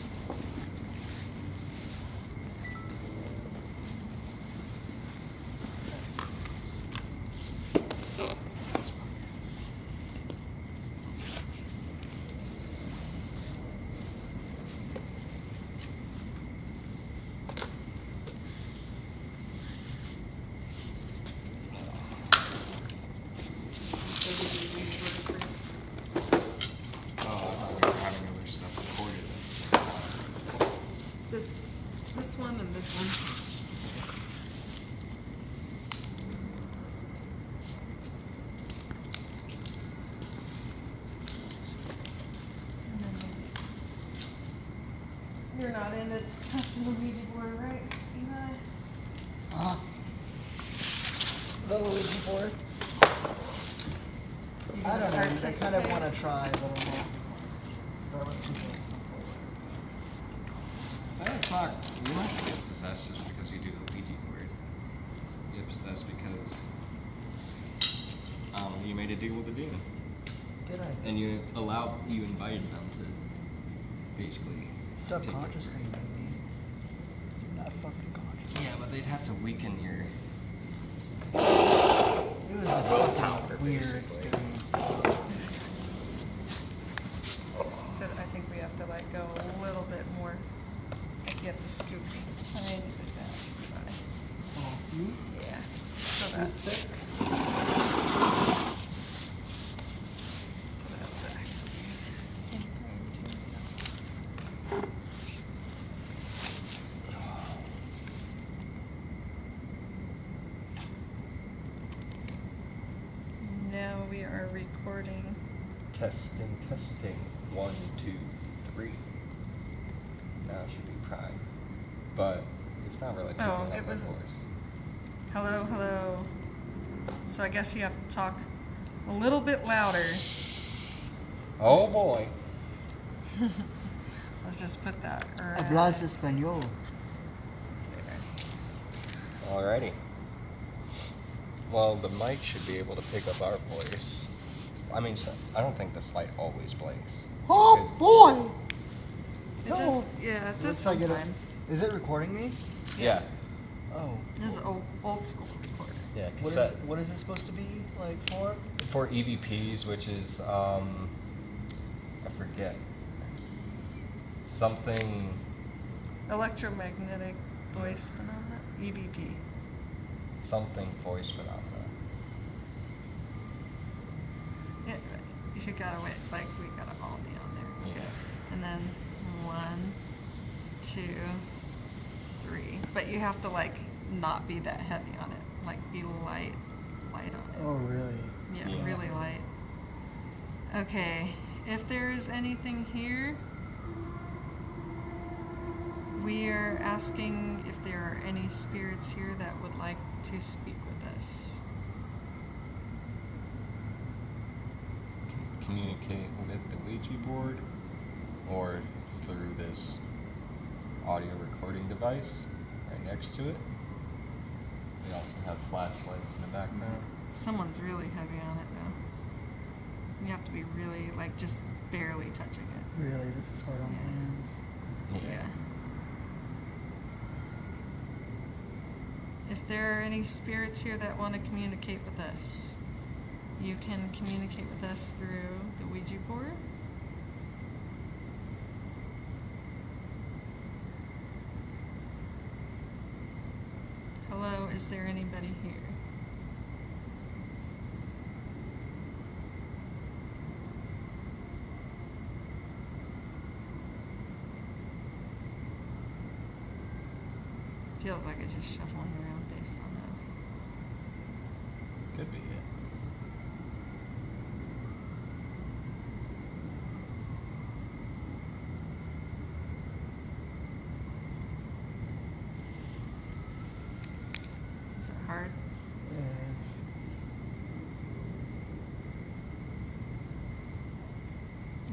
This one and this one. You're not into touching the Ouija board, right, Eli? The Ouija board. I don't know. I kind of want to try, but I'm not. So let's do this. That's not, you might get possessed just because you do the Ouija board. You get possessed because you made a deal with the demon. Did I? And you invited them to basically Subconsciously, maybe. Not fucking conscious. Yeah, but they'd have to weaken your It was a willpower, weird basically. experience. So I think we have to let go a little bit more. Like you have to scoop a tiny bit down. Yeah. So that. So that's actually. Now we are recording. Testing. 1, 2, 3. Now it should be prime. But it's not really picking up it my was. voice. Hello. So I guess you have to talk a little bit louder. Oh boy. Let's just put that. Hablas español. Alrighty. Well, the mic should be able to pick up our voice. I mean, I don't think this light always blinks. Oh boy! It does, yeah, it does Looks like sometimes. Is it recording me? Yeah. Oh. This is old school recorder. Yeah, What cassette. what is it supposed to be like for? For EVPs, which is, I forget. Something. Electromagnetic voice phenomena, EVP. Something voice phenomena. Yeah, you gotta wait, like we gotta all be on there. Okay. Yeah. And then 1, 2, 3. But you have to like not be that heavy on it. Like be light on it. Oh really? Yeah, really light. Okay, if there is anything here, we are asking if there are any spirits here that would like to speak with us. Communicate with the Ouija board or through this audio recording device right next to it. We also have flashlights in the background. Someone's really heavy on it though. You have to be really, like, just barely touching it. Really, this is hard on the hands. Yeah. If there are any spirits here that want to communicate with us, you can communicate with us through the Ouija board. Hello, is there anybody here? Feels like it's just shuffling around based on those. Could be it. Is it hard? Yes.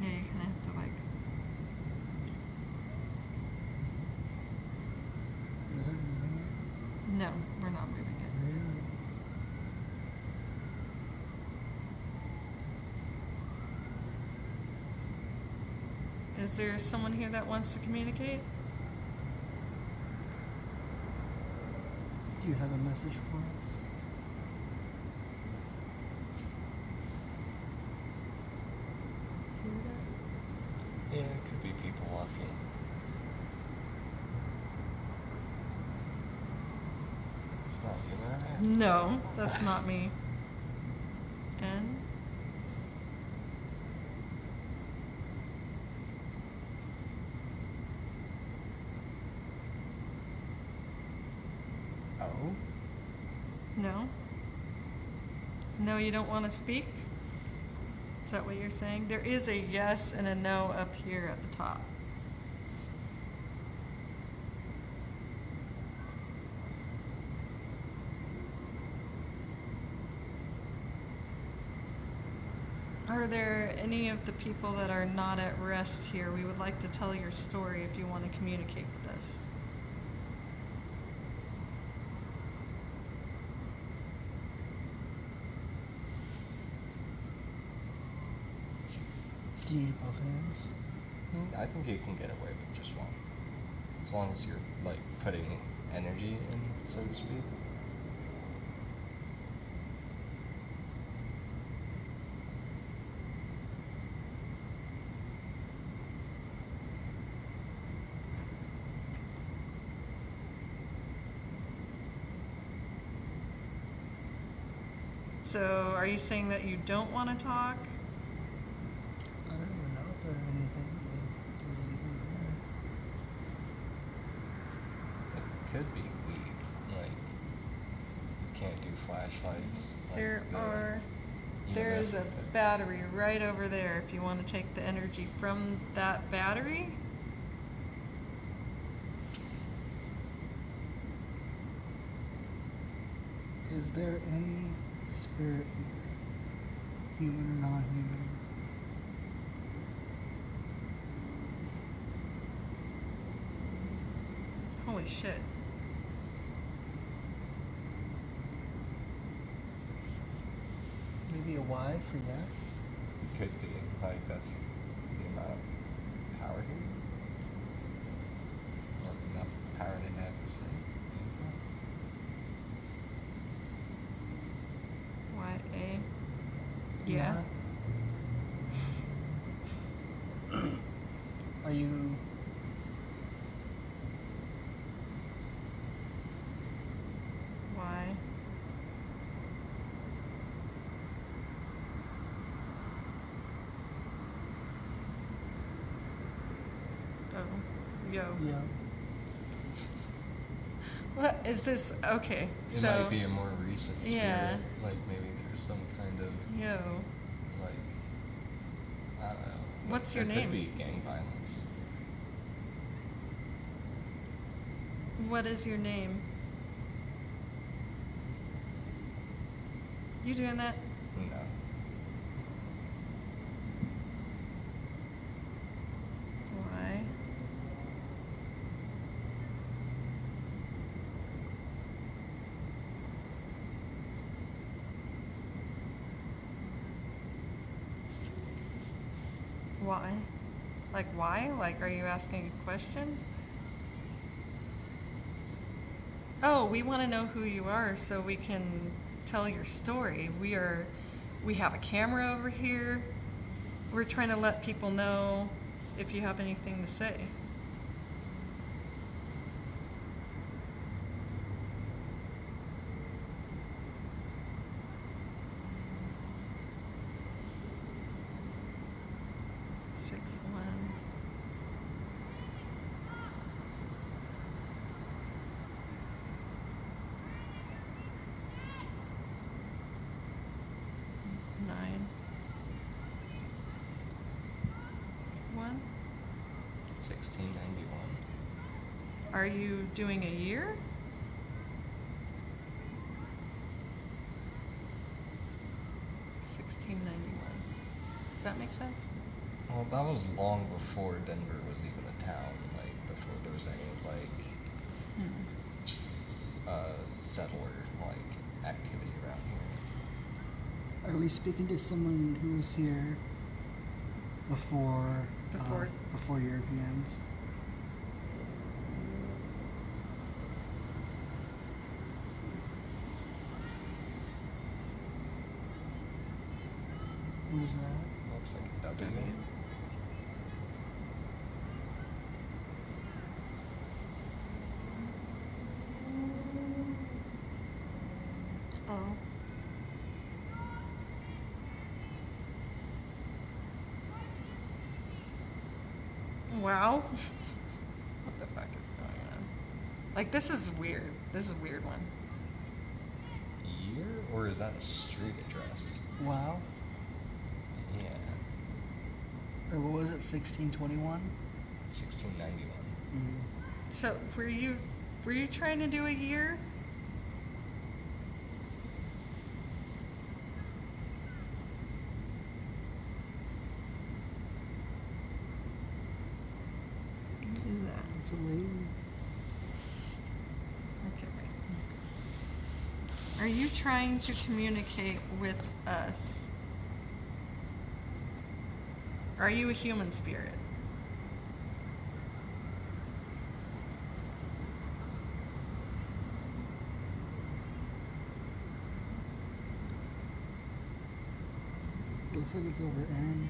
Yeah, you kind of have to like. Is it moving? No, we're not moving it. Really? Is there someone here that wants to communicate? Do you have a message for us? Yeah, it could be people walking. It's not you, right? No, that's not me. N? Oh? No? No, you don't want to speak? Is that what you're saying? There is a yes and a no up here at the top. Are there any of the people that are not at rest here? We would like to tell your story if you want to communicate with us. Do you need both hands? I think you can get away with just one. As long as you're, like, putting energy in, so to speak. So, are you saying that you don't want to talk? I don't even know if there's anything there. It could be weak. Like, you can't do flashlights. Like There's a battery right over there if you want to take the energy from that battery. Is there any spirit here? Human or non-human? Holy shit. Y for yes? Could be. Like, that's the amount of power here. Or enough power to have to say. Y-A. Yeah. Are you... Y. Oh. Yo. Yeah. What is this? Okay, It might be a more recent spirit. Yeah. Like, maybe there's some kind of... Yo. Like, I don't know. What's your name? Could be gang violence. What is your name? You doing that? No. Why? Why? Like why? Like are you asking a question? Oh, we want to know who you are so we can tell your story. We have a camera over here. We're trying to let people know if you have anything to say. Are you doing a year? $16.91. Does that make sense? Well, that was long before Denver was even a town. Like before there was any settler activity around here. Are we speaking to someone who was here before Europeans? What is that? Looks like a W. Oh. Wow. What the fuck is going on? Like, this is weird. This is a weird one. Year? Or is that a street address? Wow. Yeah. Or what was it, 1621? 1691. Mm-hmm. So, were you trying to do a year? What is that? It's a lady. Okay, wait. Are you trying to communicate with us? Are you a human spirit? Looks like it's over N.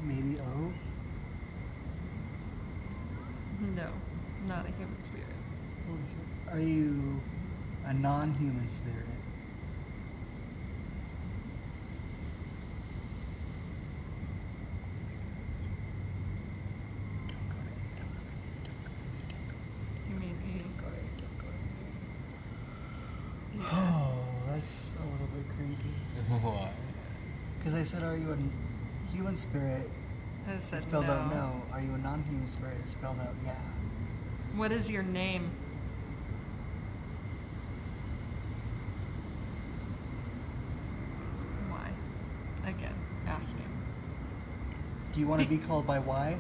Maybe O. No, not a human spirit. Are you a non-human spirit? You mean Oh, that's a little bit creepy. Why? Because I said, are you a human spirit? I said It spelled out no. no. Are you a non-human spirit? It spelled out yeah. What is your name? Why? Again, asking. Do you want to be called by Y?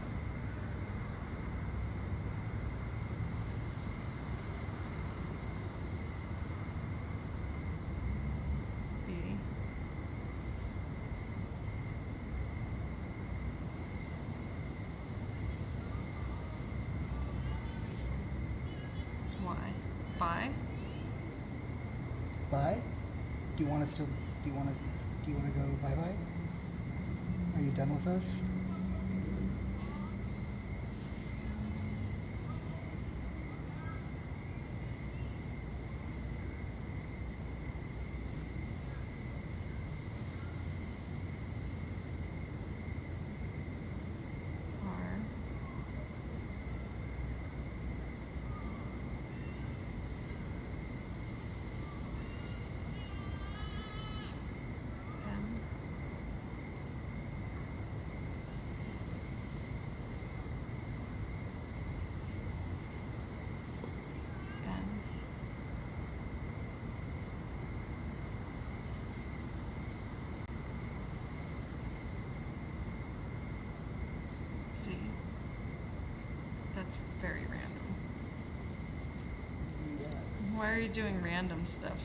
B. bye? Bye? Do you want to go bye-bye? Are you done with us? That's very random. Yeah. Why are you doing random stuff?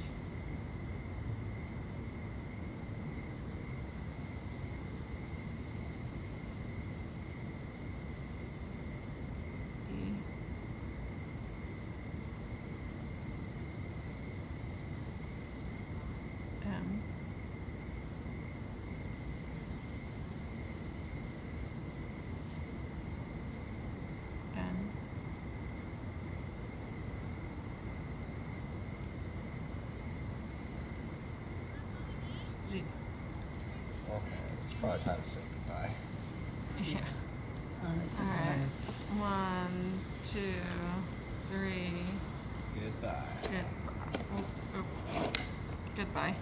Okay, it's probably time to say goodbye. Yeah. Alright. 1, 2, 3. Goodbye. Goodbye.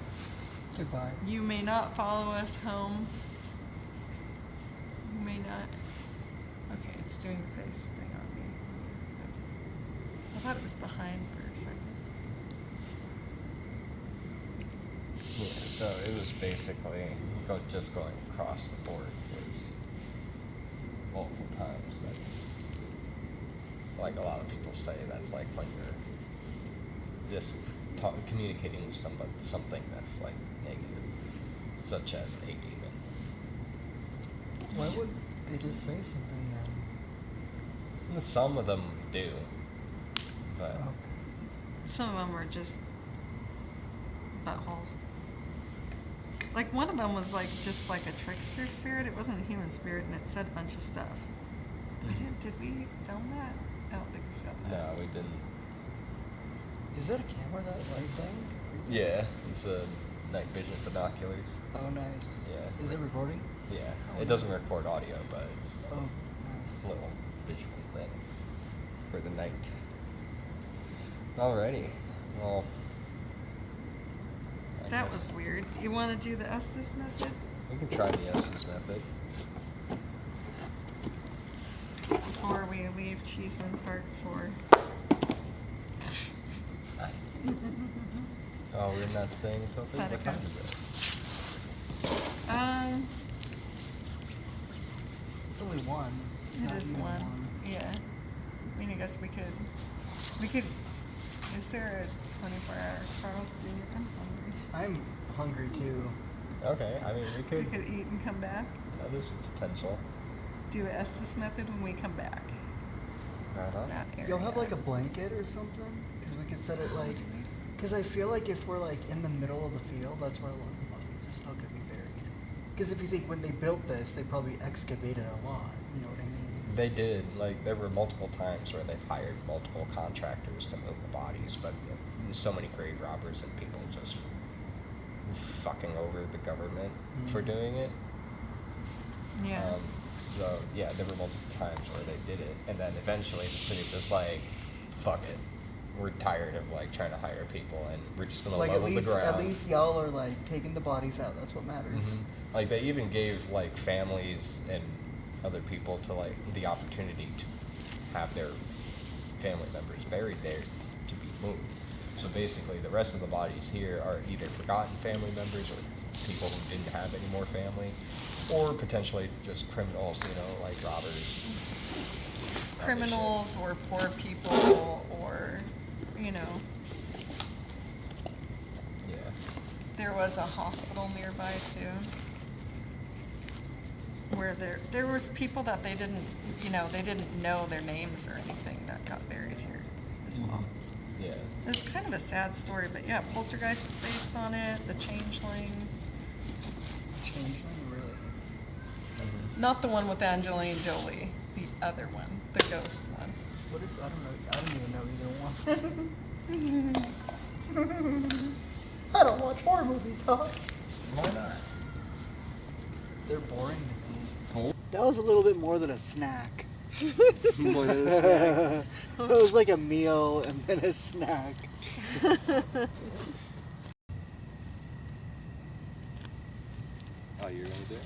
Goodbye. You may not follow us home. You may not. Okay, it's doing the face thing on me. I thought it was behind for a second. Yeah, so it was basically just going across the board was multiple times. That's like a lot of people say. That's like when you're communicating with something that's like negative, such as a demon. Why would they just say something then? Some of them do, but some of them are just buttholes. Like one of them was like just like a trickster spirit. It wasn't a human spirit, and it said a bunch of stuff. Did we film that? I don't think we filmed that. No, we didn't. Is that a camera, that light thing? Yeah, it's a night vision binoculars. Oh, nice. Yeah. Is it recording? Yeah. Oh, it doesn't record audio, but it's nice. a little visual thing for the night. Alrighty. Well. That was weird. You want to do the Estes method? We can try the Estes method. Before we leave Cheeseman Park for... Oh, we're not staying until 3? What time is it? It's only 1. It is 1. Yeah. I mean, I guess we could... Is there a 24-hour Carl's Jr.? I'm hungry. I'm hungry too. Okay, I mean, we could eat and come back. That is potential. Do an Estes method when we come back. Right on. You'll have like a blanket or something? Because we could set it like... Because I feel like if we're like in the middle of the field, that's where a lot of the bodies are still going to be buried. Because if you think when they built this, they probably excavated a lot. You know what I mean? They did. Like, there were multiple times where they've hired multiple contractors to move the bodies, but there's so many grave robbers and people just fucking over the government for doing it. Yeah. So, yeah, there were multiple times where they did it, and then eventually the city was like, fuck it. We're tired of, like, trying to hire people, and we're just gonna level the ground. At least y'all are, like, taking the bodies out. That's what matters. Like, they even gave, like, families and other people to, like, the opportunity to have their family members buried there to be moved. So basically, the rest of the bodies here are either forgotten family members or people who didn't have any more family, or potentially just criminals, you know, like robbers. Criminals or poor people or, you know. Yeah. There was a hospital nearby too, where there was people that they didn't know their names or anything that got buried here as well. Yeah. It's kind of a sad story, but yeah, Poltergeist is based on it. The Changeling. Changeling, really? Not the one with Angelina Jolie. The other one, the ghost one. What is? I don't even know either one. I don't watch horror movies, huh? Why not? They're boring to me. That was a little bit more than a snack. More than a snack? It was like a meal and then a snack. Oh, you're gonna do it?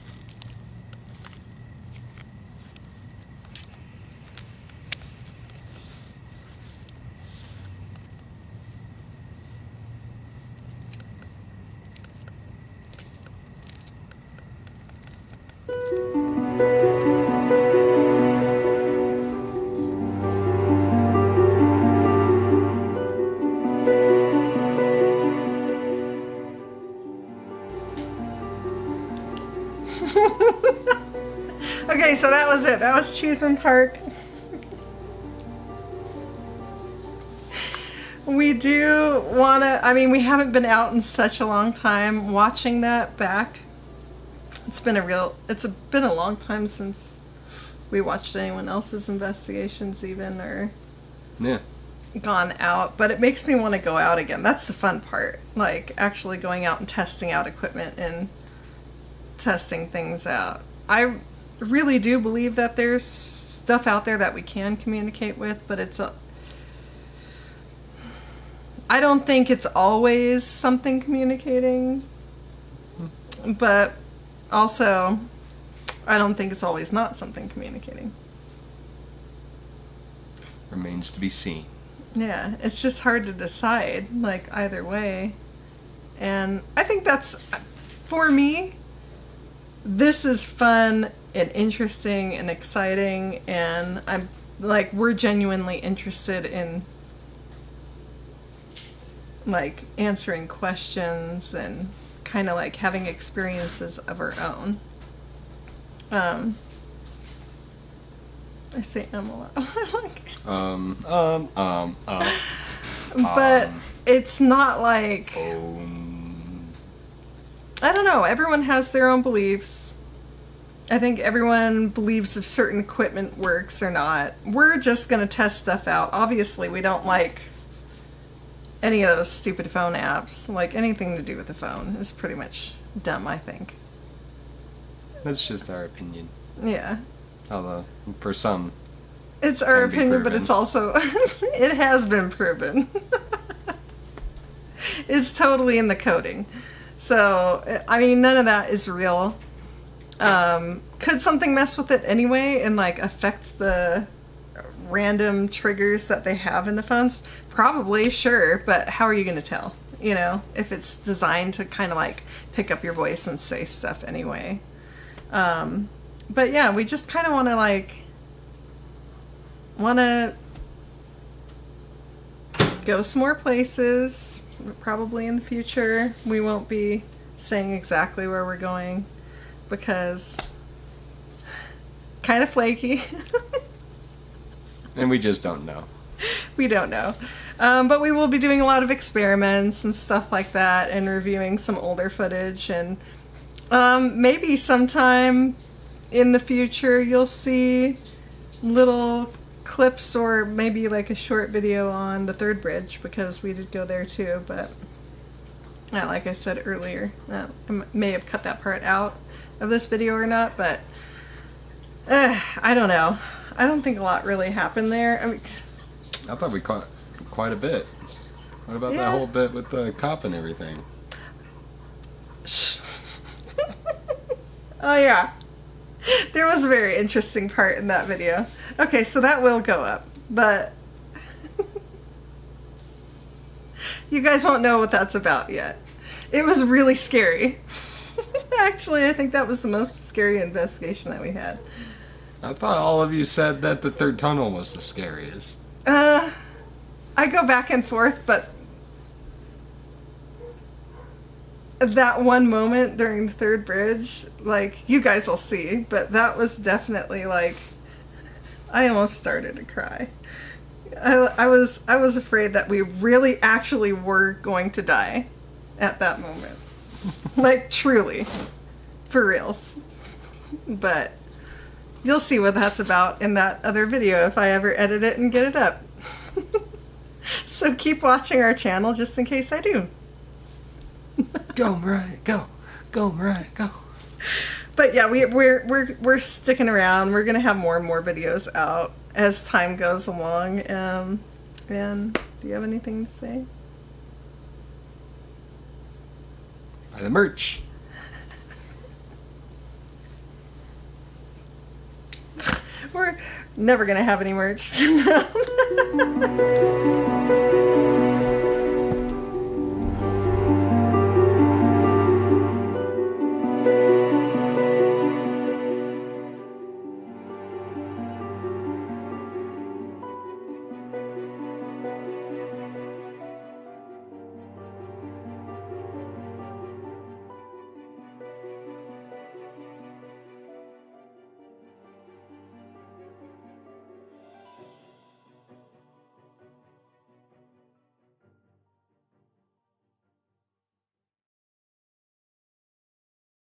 Okay, so that was it. That was Cheeseman Park. We do want to, I mean, we haven't been out in such a long time. Watching that back, it's been a long time since we watched anyone else's investigations even, or gone out, but it makes me want to go out again. That's the fun part, like actually going out and testing out equipment and testing things out. I really do believe that there's stuff out there that we can communicate with, but I don't think it's always something communicating, but also I don't think it's always not something communicating. Remains to be seen. Yeah, it's just hard to decide, like, either way. And I think that's, for me, this is fun and interesting and exciting, and I'm, like, we're genuinely interested in, like, answering questions and kind of, like, having experiences of our own. I say a lot. But it's not like, I don't know, everyone has their own beliefs. I think everyone believes if certain equipment works or not. We're just gonna test stuff out. Obviously, we don't like any of those stupid phone apps. Like, anything to do with the phone is pretty much dumb, I think. That's just our opinion. Yeah. Although, for some, it's our opinion, but it's also, it has been proven. It's totally in the coding. So, I mean, none of that is real. Could something mess with it anyway and, like, affect the random triggers that they have in the phones? Probably, sure, but how are you going to tell? You know, if it's designed to kind of, like, pick up your voice and say stuff anyway. But yeah, we just kind of want to go some more places, probably in the future. We won't be saying exactly where we're going because kind of flaky. And we just don't know. We don't know. But we will be doing a lot of experiments and stuff like that and reviewing some older footage, and maybe sometime in the future you'll see little clips or maybe like a short video on the third bridge, because we did go there too, but like I said earlier, I may have cut that part out of this video or not, but I don't know. I don't think a lot really happened there. I mean, I thought we caught quite a bit. What about that whole bit with the cop and everything? Oh yeah, there was a very interesting part in that video. Okay, so that will go up, but you guys won't know what that's about yet. It was really scary. Actually, I think that was the most scary investigation that we had. I thought all of you said that the third tunnel was the scariest. I go back and forth, but that one moment during the third bridge, like, you guys will see, but that was definitely, like, I almost started to cry. I was afraid that we really actually were going to die at that moment. Like, truly. For reals. But you'll see what that's about in that other video if I ever edit it and get it up. So keep watching our channel just in case I do. Go, Mariah, go. Go, Mariah, go. But yeah, we're sticking around. We're gonna have more and more videos out as time goes along. And do you have anything to say? Buy the merch. We're never gonna have any merch.